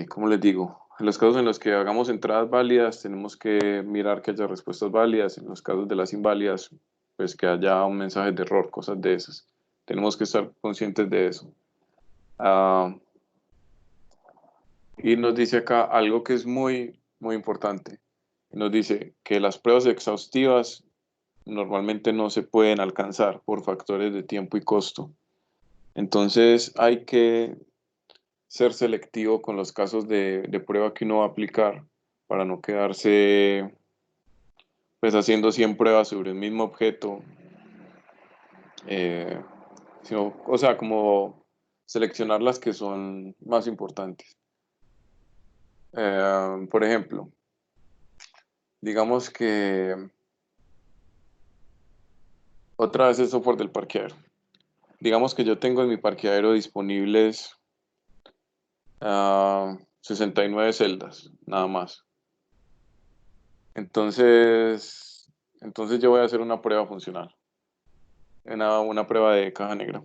¿cómo les digo? En los casos en los que hagamos entradas válidas, tenemos que mirar que haya respuestas válidas. En los casos de las inválidas, pues que haya un mensaje de error, cosas de esas. Tenemos que estar conscientes de eso. Ah, y nos dice acá algo que es muy importante. Nos dice que las pruebas exhaustivas normalmente no se pueden alcanzar por factores de tiempo y costo. Entonces hay que ser selectivo con los casos de prueba que uno va a aplicar para no quedarse pues haciendo 100 pruebas sobre el mismo objeto, eh, sino, o sea, como seleccionar las que son más importantes. Por ejemplo, digamos que otra vez el software del parqueadero. Digamos que yo tengo en mi parqueadero disponibles 69 celdas, nada más. Entonces, entonces yo voy a hacer una prueba funcional, una prueba de caja negra.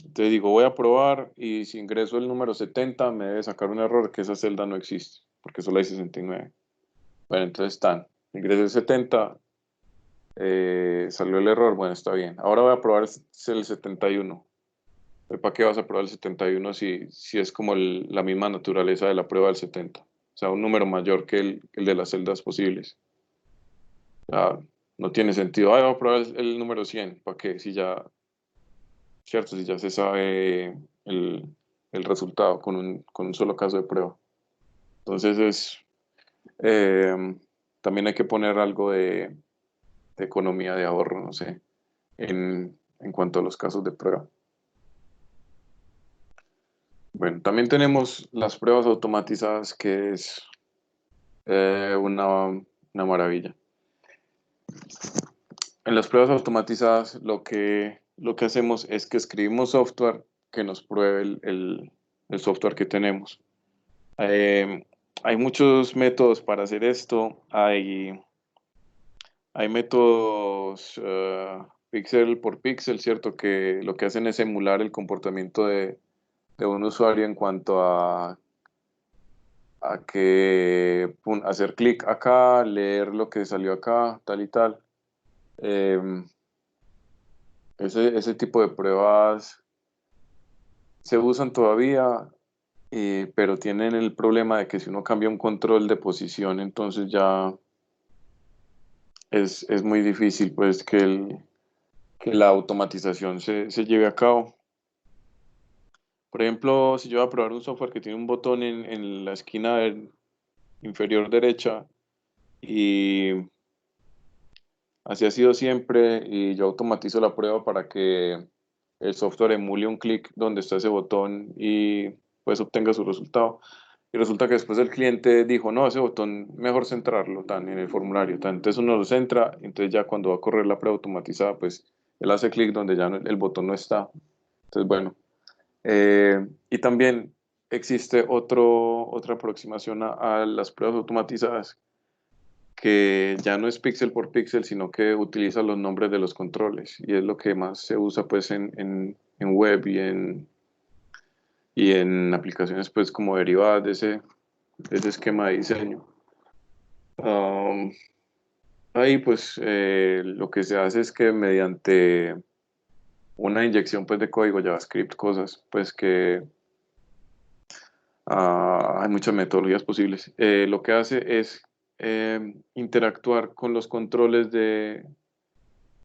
Entonces digo, voy a probar y si ingreso el número 70 me debe sacar un error que esa celda no existe, porque solo hay 69. Bueno, entonces están. Ingresé el 70, salió el error, bueno, está bien. Ahora voy a probar el 71. ¿Para qué vas a probar el 71 si es como la misma naturaleza de la prueba del 70? O sea, un número mayor que el de las celdas posibles. O sea, no tiene sentido. Voy a probar el número 100. ¿Para qué? Si ya, cierto, si ya se sabe el resultado con un solo caso de prueba. Entonces eh, también hay que poner algo de economía de ahorro, no sé, en cuanto a los casos de prueba. Bueno, también tenemos las pruebas automatizadas, que es una maravilla. En las pruebas automatizadas lo que hacemos es que escribimos software que nos pruebe el software que tenemos. Hay muchos métodos para hacer esto. hay métodos píxel por píxel, ¿cierto? Que lo que hacen es emular el comportamiento de un usuario en cuanto a que hacer clic acá, leer lo que salió acá, tal y tal. Eh, ese tipo de pruebas se usan todavía, pero tienen el problema de que si uno cambia un control de posición, entonces ya es muy difícil pues que la automatización se lleve a cabo. Por ejemplo, si yo voy a probar un software que tiene un botón en la esquina inferior derecha y así ha sido siempre y yo automatizo la prueba para que el software emule un clic donde está ese botón y pues obtenga su resultado. Y resulta que después el cliente dijo, no, ese botón mejor centrarlo tan en el formulario. Tan. Entonces uno lo centra, entonces ya cuando va a correr la prueba automatizada, pues él hace clic donde ya el botón no está. Entonces, bueno. Y también existe otra aproximación a las pruebas automatizadas que ya no es píxel por píxel, sino que utiliza los nombres de los controles y es lo que más se usa pues en web y en aplicaciones pues como derivadas de ese esquema de diseño. Um, Ahí pues lo que se hace es que mediante una inyección pues de código JavaScript, cosas pues que hay muchas metodologías posibles. Lo que hace es interactuar con los controles de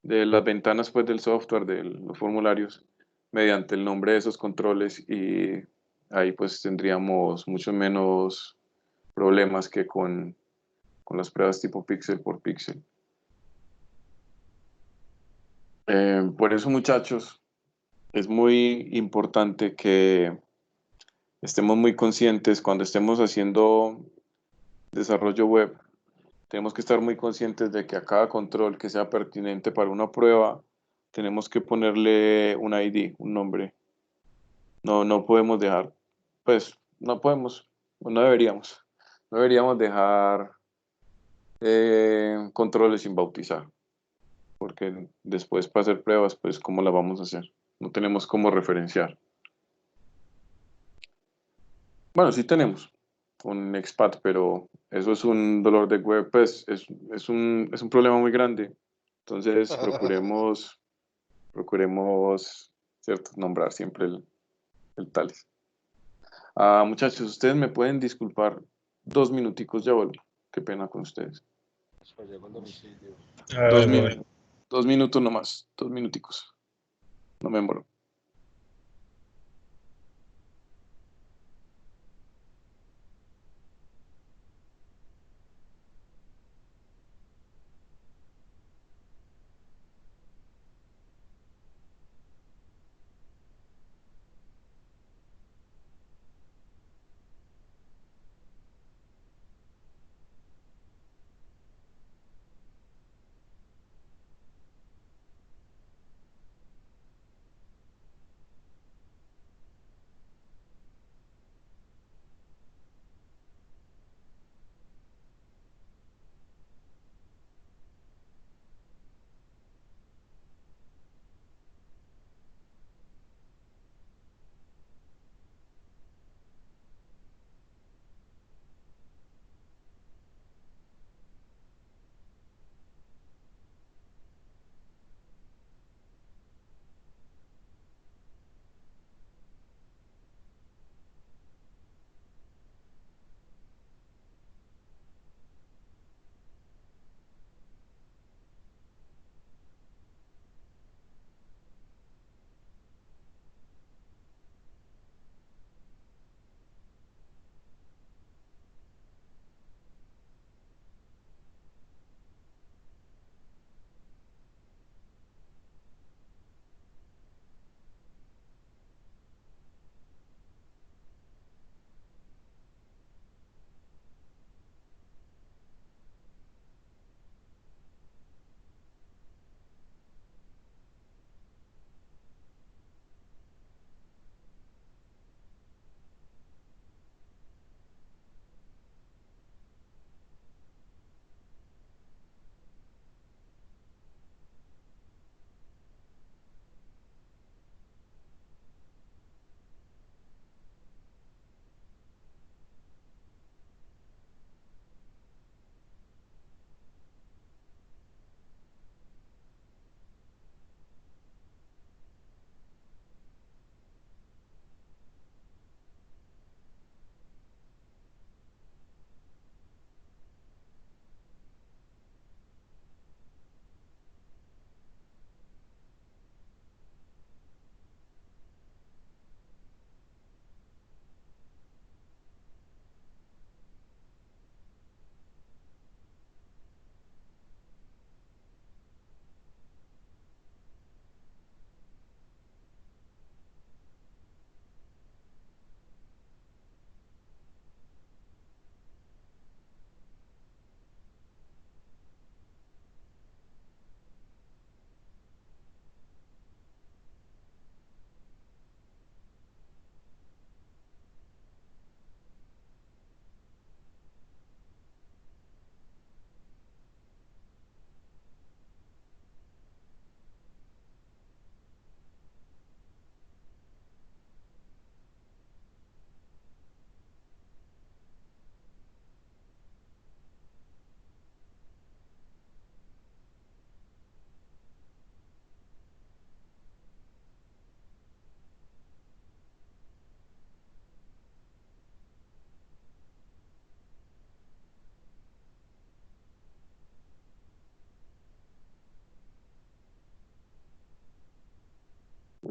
las ventanas pues, del software, de los formularios, mediante el nombre de esos controles y ahí pues tendríamos mucho menos problemas que con las pruebas tipo píxel por píxel. Por eso muchachos, es muy importante que estemos muy conscientes cuando estemos haciendo desarrollo web. Tenemos que estar muy conscientes de que a cada control que sea pertinente para una prueba, tenemos que ponerle un ID, un nombre. No podemos dejar, pues no podemos, no deberíamos, no deberíamos dejar controles sin bautizar, porque después para hacer pruebas, pues ¿cómo las vamos a hacer? No tenemos cómo referenciar. Bueno, sí tenemos un expat, pero eso es un dolor de web, pues es un problema muy grande. Entonces procuremos, ¿cierto? Nombrar siempre el tales. Muchachos, ustedes me pueden disculpar 2 minuticos, ya vuelvo. Qué pena con ustedes. Después llegó el domicilio. Dos, Hágale, mi- pues. 2 minutos nomás, 2 minuticos. No me demoro.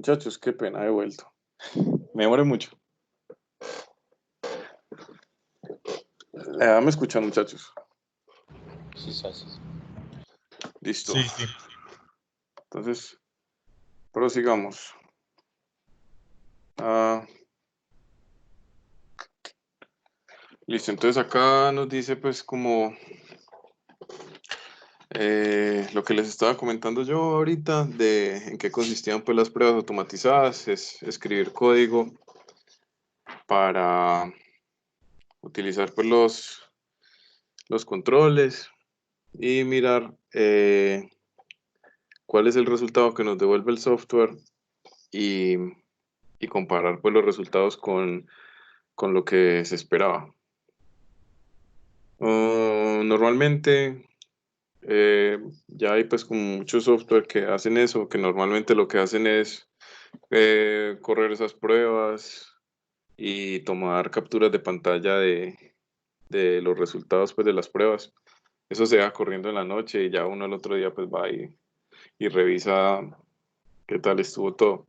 Muchachos, qué pena, he vuelto. Me demoré mucho. ¿Me escuchan, muchachos? Sí, sí. Listo. Sí, sí. Entonces, prosigamos. Listo, entonces acá nos dice pues como lo que les estaba comentando yo ahorita de en qué consistían pues las pruebas automatizadas, es escribir código para utilizar pues los controles y mirar cuál es el resultado que nos devuelve el software y, y comparar pues los resultados con lo que se esperaba. Normalmente ya hay pues como muchos software que hacen eso, que normalmente lo que hacen es correr esas pruebas y tomar capturas de pantalla de los resultados pues de las pruebas. Eso se va corriendo en la noche y ya uno el otro día pues va y revisa qué tal estuvo todo.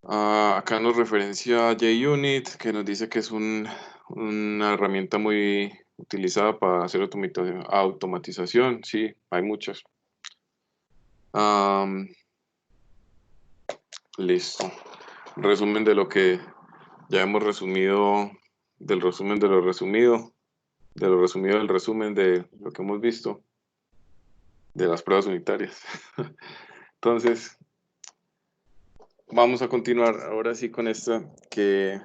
Acá nos referencia a JUnit, que nos dice que es una herramienta muy utilizada para hacer automatización. Sí, hay muchas. Listo. Resumen de lo que ya hemos resumido, del resumen de lo resumido del resumen de lo que hemos visto, de las pruebas unitarias. Entonces, vamos a continuar ahora sí con esta que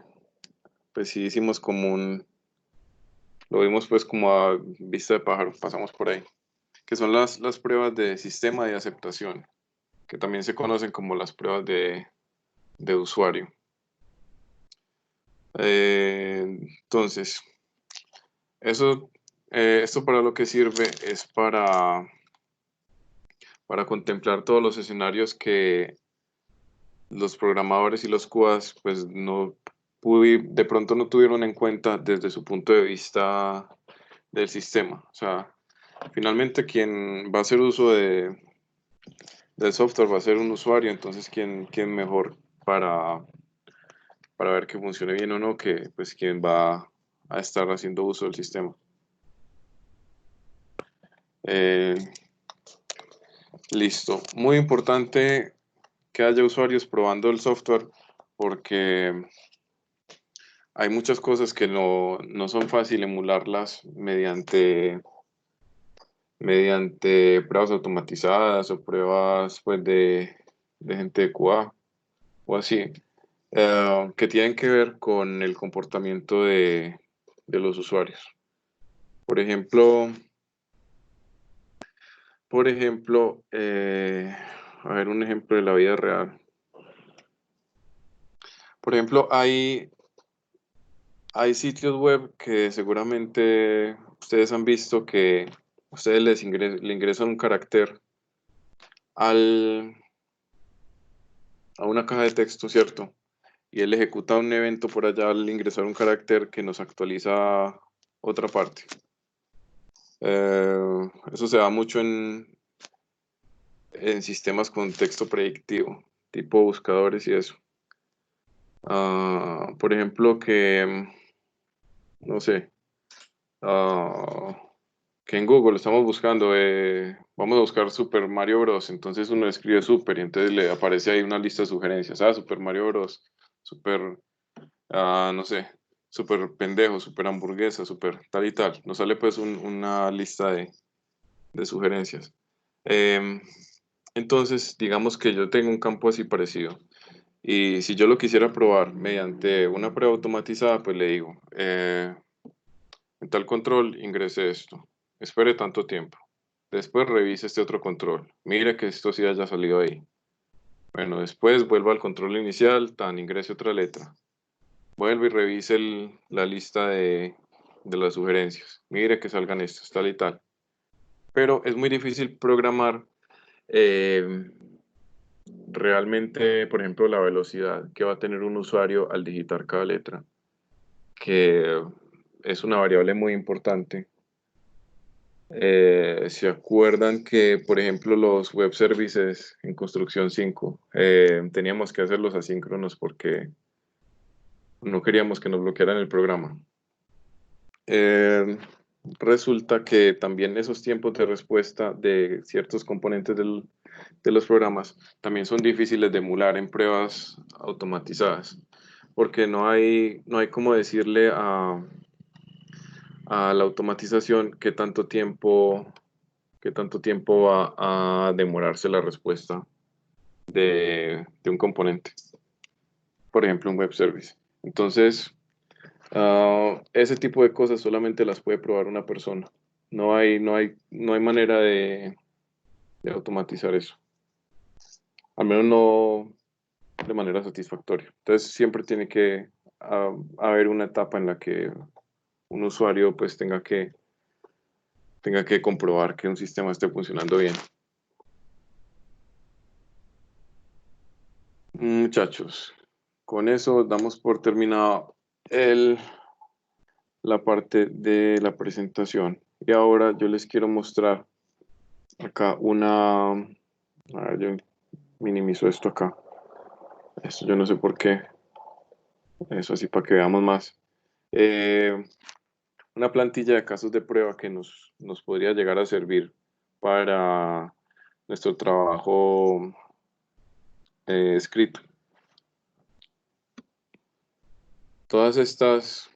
pues sí hicimos lo vimos pues como a vista de pájaro, pasamos por ahí, que son las pruebas de sistema de aceptación, que también se conocen como las pruebas de usuario. Entonces, esto para lo que sirve es para contemplar todos los escenarios que los programadores y los QAs pues de pronto no tuvieron en cuenta desde su punto de vista del sistema. O sea, finalmente quien va a hacer uso del software va a ser un usuario, entonces quién mejor para ver que funcione bien o no que pues quien va a estar haciendo uso del sistema. Listo. Muy importante que haya usuarios probando el software porque hay muchas cosas que no son fácil emularlas mediante pruebas automatizadas o pruebas pues de gente de QA o así, que tienen que ver con el comportamiento de los usuarios. Por ejemplo, a ver un ejemplo de la vida real. Por ejemplo, hay sitios web que seguramente ustedes han visto que ustedes le ingresan un carácter a una caja de texto, ¿cierto? Y él ejecuta un evento por allá al ingresar un carácter que nos actualiza otra parte. Eso se da mucho en sistemas con texto predictivo, tipo buscadores y eso. Por ejemplo, no sé, que en Google estamos buscando, vamos a buscar Super Mario Bros. Entonces uno escribe Super y entonces le aparece ahí una lista de sugerencias. Super Mario Bros. Super, no sé, Super pendejo, Super hamburguesa, Super tal y tal. Nos sale pues una lista de sugerencias. Entonces, digamos que yo tengo un campo así parecido. Y si yo lo quisiera probar mediante una prueba automatizada, pues le digo, en tal control ingrese esto. Espere tanto tiempo. Después revise este otro control. Mire que esto sí haya salido ahí. Bueno, después vuelva al control inicial, ingrese otra letra. Vuelve y revise la lista de las sugerencias. Mire que salgan estas, tal y tal. Pero es muy difícil programar realmente, por ejemplo, la velocidad que va a tener un usuario al digitar cada letra, que es una variable muy importante ¿Se acuerdan que, por ejemplo, los web services en construcción 5 teníamos que hacerlos asíncronos porque no queríamos que nos bloquearan el programa? Eh, Resulta que también esos tiempos de respuesta de ciertos componentes de los programas también son difíciles de emular en pruebas automatizadas, porque no hay cómo decirle a la automatización qué tanto tiempo va a demorarse la respuesta de un componente, por ejemplo, un web service. Entonces, ese tipo de cosas solamente las puede probar una persona. No hay manera de automatizar eso. Al menos no de manera satisfactoria. Entonces, siempre tiene que haber una etapa en la que un usuario pues tenga que comprobar que un sistema esté funcionando bien. Muchachos, con eso damos por terminado la parte de la presentación. Y ahora yo les quiero mostrar acá a ver, yo minimizo esto acá. Esto yo no sé por qué. Eso así para que veamos más. Eh, una plantilla de casos de prueba que nos podría llegar a servir para nuestro trabajo escrito. Todas estas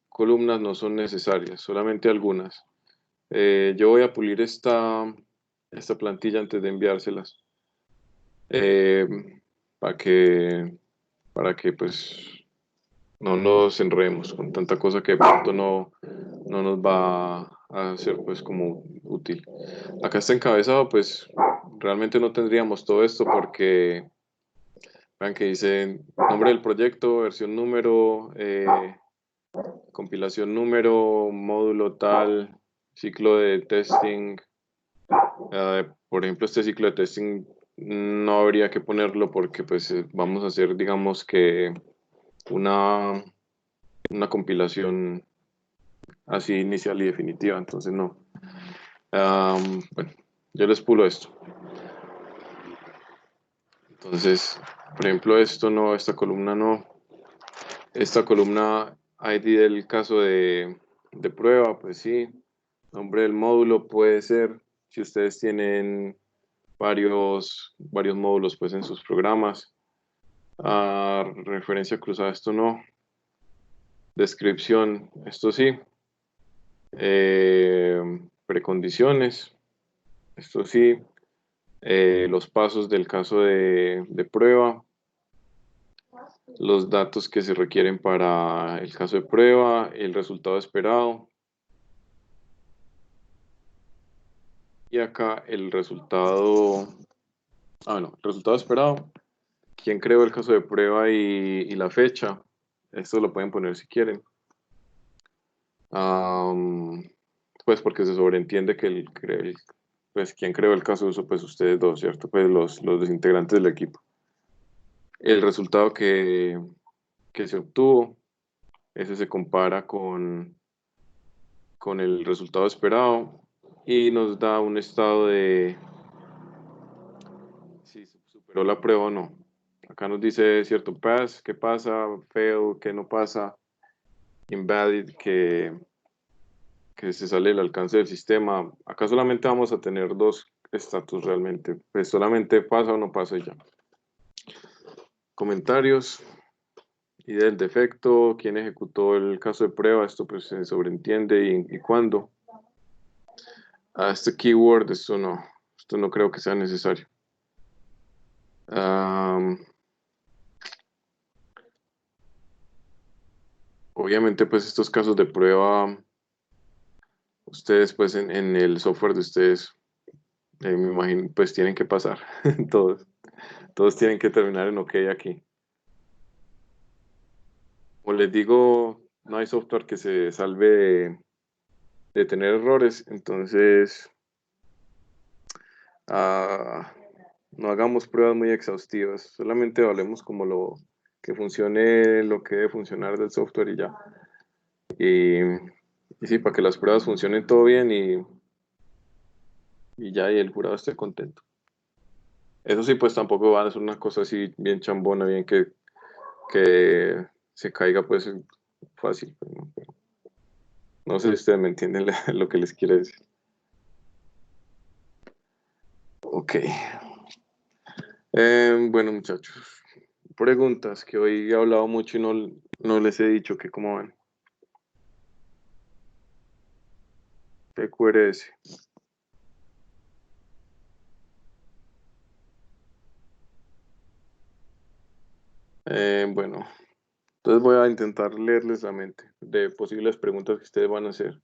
columnas no son necesarias, solamente algunas. Yo voy a pulir esta plantilla antes de enviárselas eh, para que pues no nos enredemos con tanta cosa que de pronto no nos va a ser pues como útil. Acá está encabezado, pues realmente no tendríamos todo esto porque vean que dice nombre del proyecto, versión número, compilación número, módulo tal, ciclo de testing. Por ejemplo, este ciclo de testing no habría que ponerlo porque pues vamos a hacer, digamos que una, una compilación así inicial y definitiva, entonces no. Bueno, yo les pulo esto. Entonces, por ejemplo, esto no, esta columna no. Esta columna ID del caso de prueba, pues sí. Nombre del módulo puede ser, si ustedes tienen varios módulos pues en sus programas. Referencia cruzada, esto no. Descripción, esto sí. Precondiciones, esto sí. Los pasos del caso de prueba. Los datos que se requieren para el caso de prueba, el resultado esperado. Y acá el resultado, el resultado esperado, quién creó el caso de prueba y la fecha. Esto lo pueden poner si quieren. Pues porque se sobreentiende que pues quien creó el caso de uso, pues ustedes dos, ¿cierto? Pues los integrantes del equipo. El resultado que se obtuvo, ese se compara con el resultado esperado y nos da un estado de si superó la prueba o no. Acá nos dice cierto pass, qué pasa, fail, qué no pasa, invalid, que se sale del alcance del sistema. Acá solamente vamos a tener dos estatus realmente, pues solamente pasa o no pasa y ya. Comentarios, idea del defecto, quién ejecutó el caso de prueba, esto pues se sobreentiende y cuándo. Este keyword, esto no creo que sea necesario. Obviamente pues estos casos de prueba, ustedes pues en el software de ustedes, me imagino, pues tienen que pasar, todos tienen que terminar en OK aquí. Como les digo, no hay software que se salve de tener errores, entonces ah, no hagamos pruebas muy exhaustivas, solamente hablemos como lo que funcione, lo que debe funcionar del software y ya. Y sí, para que las pruebas funcionen todo bien y y ya, y el jurado esté contento. Eso sí, pues tampoco van a ser una cosa así bien chambona, bien que se caiga pues fácil. Pues, ¿no? Pero no sé si ustedes me entienden lo que les quiero decir. Ok. Bueno, muchachos, preguntas que hoy he hablado mucho y no les he dicho que cómo van. PQRS. Bueno, entonces voy a intentar leerles la mente de posibles preguntas que ustedes van a hacer.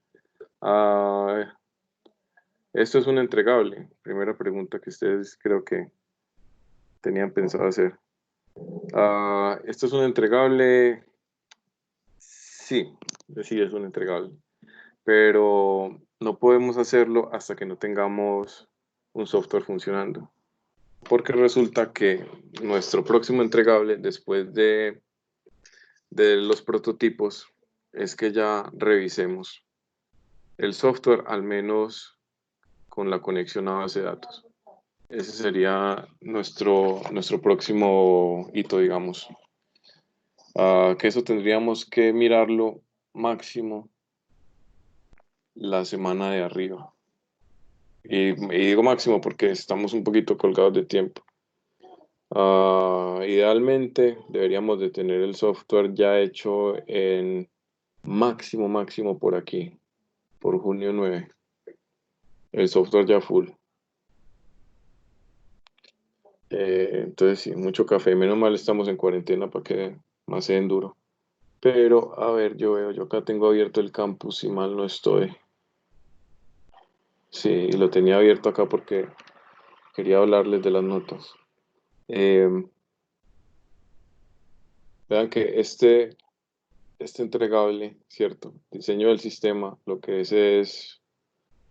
Ah, esto es un entregable. Primera pregunta que ustedes creo que tenían pensado hacer. Esto es un entregable. Sí, sí es un entregable. Pero no podemos hacerlo hasta que no tengamos un software funcionando. Porque resulta que nuestro próximo entregable, después de los prototipos, es que ya revisemos el software, al menos con la conexión a base de datos. Ese sería nuestro próximo hito, digamos. Que eso tendríamos que mirarlo máximo la semana de arriba. Y digo máximo porque estamos un poquito colgados de tiempo. Idealmente deberíamos de tener el software ya hecho en máximo por aquí, por junio 9. El software ya full. Entonces sí, mucho café. Menos mal estamos en cuarentena para que más se den duro. Pero a ver, yo acá tengo abierto el campus, si mal no estoy. Sí, lo tenía abierto acá porque quería hablarles de las notas. Eh, Vean que este entregable, ¿cierto? Diseño del sistema, lo que es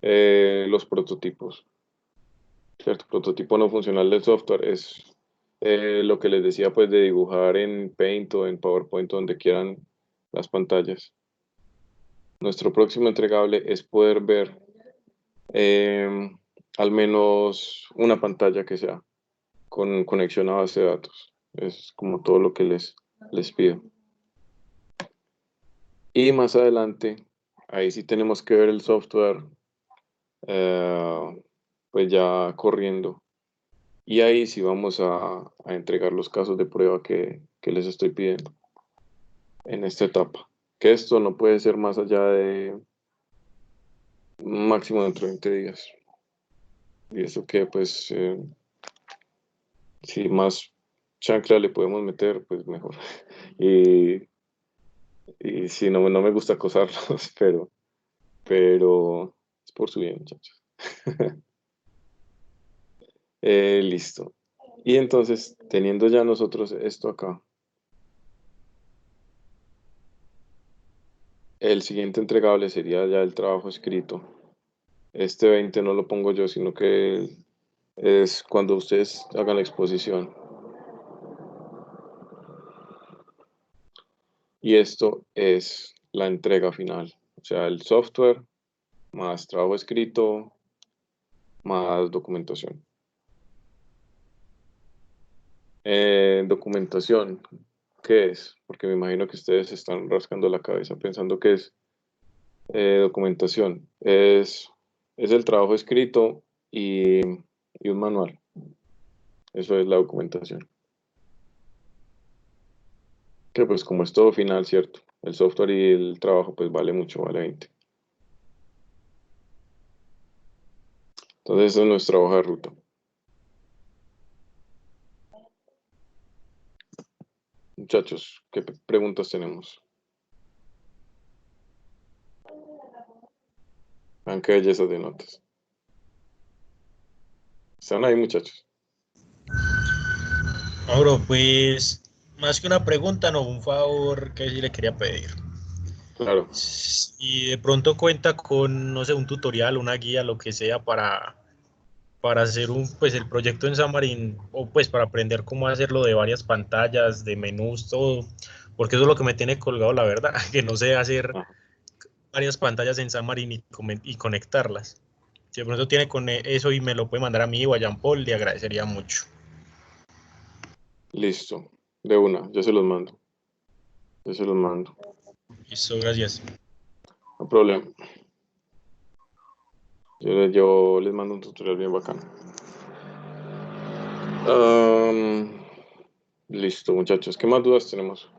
los prototipos, ¿cierto? Prototipo no funcional del software es lo que les decía, pues, de dibujar en Paint o en PowerPoint, donde quieran las pantallas. Nuestro próximo entregable es poder ver eh, al menos una pantalla que sea con conexión a base de datos. Es como todo lo que les pido. Y más adelante, ahí sí tenemos que ver el software pues ya corriendo. Y ahí sí vamos a entregar los casos de prueba que les estoy pidiendo en esta etapa. Que esto no puede ser más allá de máximo dentro de 20 días. Y eso que pues si más chancla le podemos meter, pues mejor. Y, y si no me gusta acosarlos, pero es por su bien, muchachos. Listo. Y entonces, teniendo ya nosotros esto acá, el siguiente entregable sería ya el trabajo escrito. Este 20 no lo pongo yo, sino que es cuando ustedes hagan la exposición. Y esto es la entrega final. O sea, el software más trabajo escrito más documentación. Documentación, ¿qué es? Porque me imagino que ustedes están rascando la cabeza pensando que es documentación. Es el trabajo escrito y un manual. Eso es la documentación. Que pues como es todo final, ¿cierto? El software y el trabajo pues vale mucho, vale 20. Entonces esa es nuestra hoja de ruta. Muchachos, ¿qué preguntas tenemos? Vean qué belleza de notas. ¿Están ahí, muchachos? Mauro, pues más que una pregunta, no, un favor que sí le quería pedir. Claro. Si de pronto cuenta con, no sé, un tutorial, una guía, lo que sea, para hacer pues el proyecto en Xamarin, o pues para aprender cómo hacerlo de varias pantallas, de menús, todo, porque eso es lo que me tiene colgado, la verdad, que no sé hacer Ajá. varias pantallas en Xamarin y conectarlas. Si de pronto tiene con eso y me lo puede mandar a mí o a Jean Paul, le agradecería mucho. Listo, de una, ya se los mando. Ya se los mando. Listo, gracias. No problema. Yo les mando un tutorial bien bacano. Listo, muchachos. ¿Qué más dudas tenemos?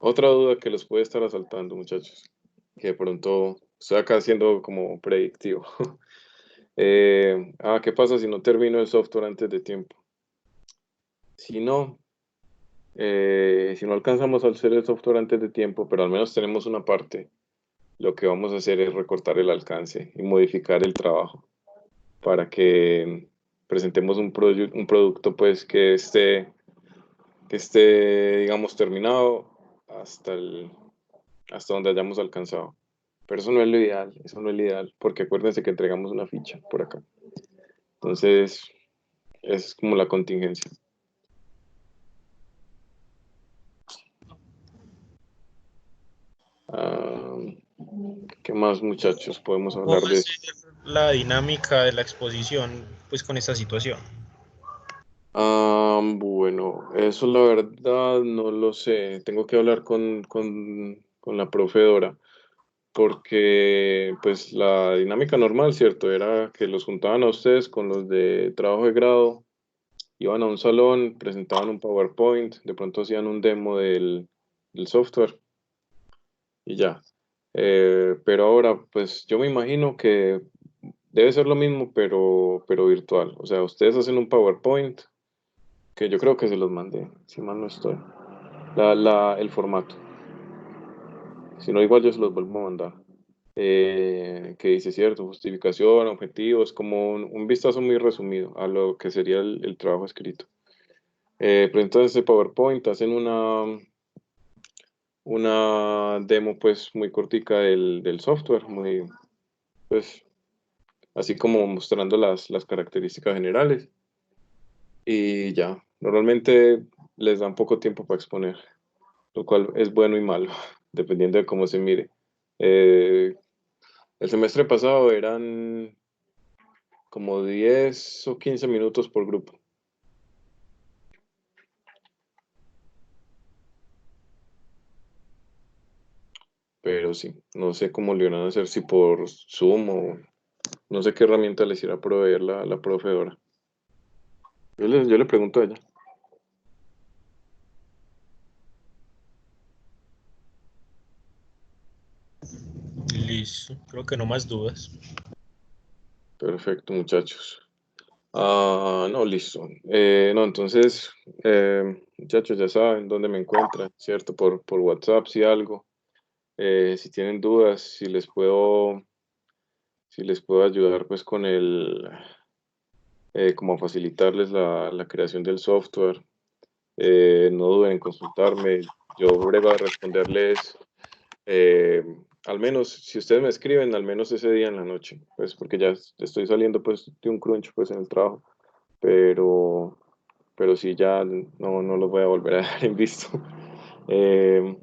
Otra duda que les puede estar asaltando, muchachos. Que de pronto estoy acá siendo como predictivo. ¿Qué pasa si no termino el software antes de tiempo? Si no, si no alcanzamos a hacer el software antes de tiempo, pero al menos tenemos una parte, lo que vamos a hacer es recortar el alcance y modificar el trabajo para que presentemos un producto pues que esté, digamos, terminado hasta hasta donde hayamos alcanzado. Pero eso no es lo ideal, eso no es lo ideal, porque acuérdense que entregamos una ficha por acá. Entonces, es como la contingencia. ¿Qué más, muchachos? Podemos ¿Cómo hablar va a de... ser la dinámica de la exposición pues con esta situación? Bueno, eso la verdad no lo sé. Tengo que hablar con la profedora, porque pues la dinámica normal, ¿cierto? Era que los juntaban a ustedes con los de trabajo de grado, iban a un salón, presentaban un PowerPoint, de pronto hacían un demo del software y ya. Pero ahora, pues yo me imagino que debe ser lo mismo, pero virtual. O sea, ustedes hacen un PowerPoint, que yo creo que se los mandé, si mal no estoy. El formato. Si no, igual yo se los vuelvo a mandar. Que dice, cierto, justificación, objetivos, como un vistazo muy resumido a lo que sería el trabajo escrito. Presentan ese PowerPoint, hacen una demo pues muy cortica del software, muy, pues, así como mostrando las características generales. Y ya, normalmente les dan poco tiempo para exponer, lo cual es bueno y malo, dependiendo de cómo se mire. Eh, el semestre pasado eran como 10 o 15 minutos por grupo. Pero sí, no sé cómo le van a hacer, si por Zoom o no sé qué herramienta les irá a proveer la profesora. Yo le pregunto a ella. Listo, creo que no más dudas. Perfecto, muchachos. No, listo. No, entonces, muchachos, ya saben dónde me encuentran, ¿cierto? Por WhatsApp, si algo. Si tienen dudas, si les puedo ayudar, pues con como facilitarles la creación del software. No duden en consultarme. Yo brego a responderles, eh, al menos, si ustedes me escriben, al menos ese día en la noche, pues porque ya estoy saliendo pues de un crunch pues en el trabajo, pero, pero sí ya no los voy a volver a dejar en visto. Eh,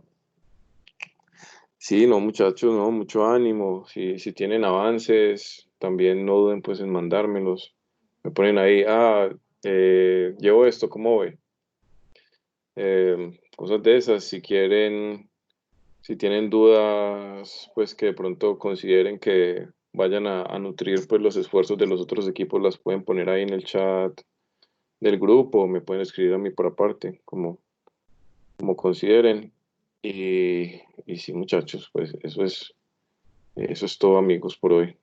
sí, no muchachos, no, mucho ánimo. Si tienen avances, también no duden pues en mandármelos. Me ponen ahí, llevo esto, ¿cómo ve? Cosas de esas, si quieren, si tienen dudas, pues que de pronto consideren que vayan a nutrir pues los esfuerzos de los otros equipos, las pueden poner ahí en el chat del grupo, me pueden escribir a mí por aparte, como consideren. Y sí, muchachos, pues eso es todo, amigos, por hoy.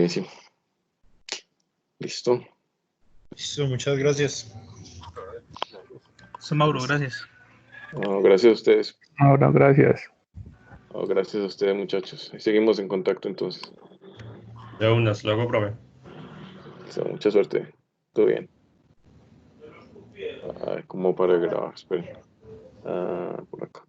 Sí, listo. Listo, muchas gracias. Eso, Mauro, gracias. Gracias a ustedes. Ahora, gracias. Gracias a ustedes, muchachos. Seguimos en contacto entonces. De unas, luego, profe. Mucha suerte. Todo bien. Como para grabar, esperen. Por acá.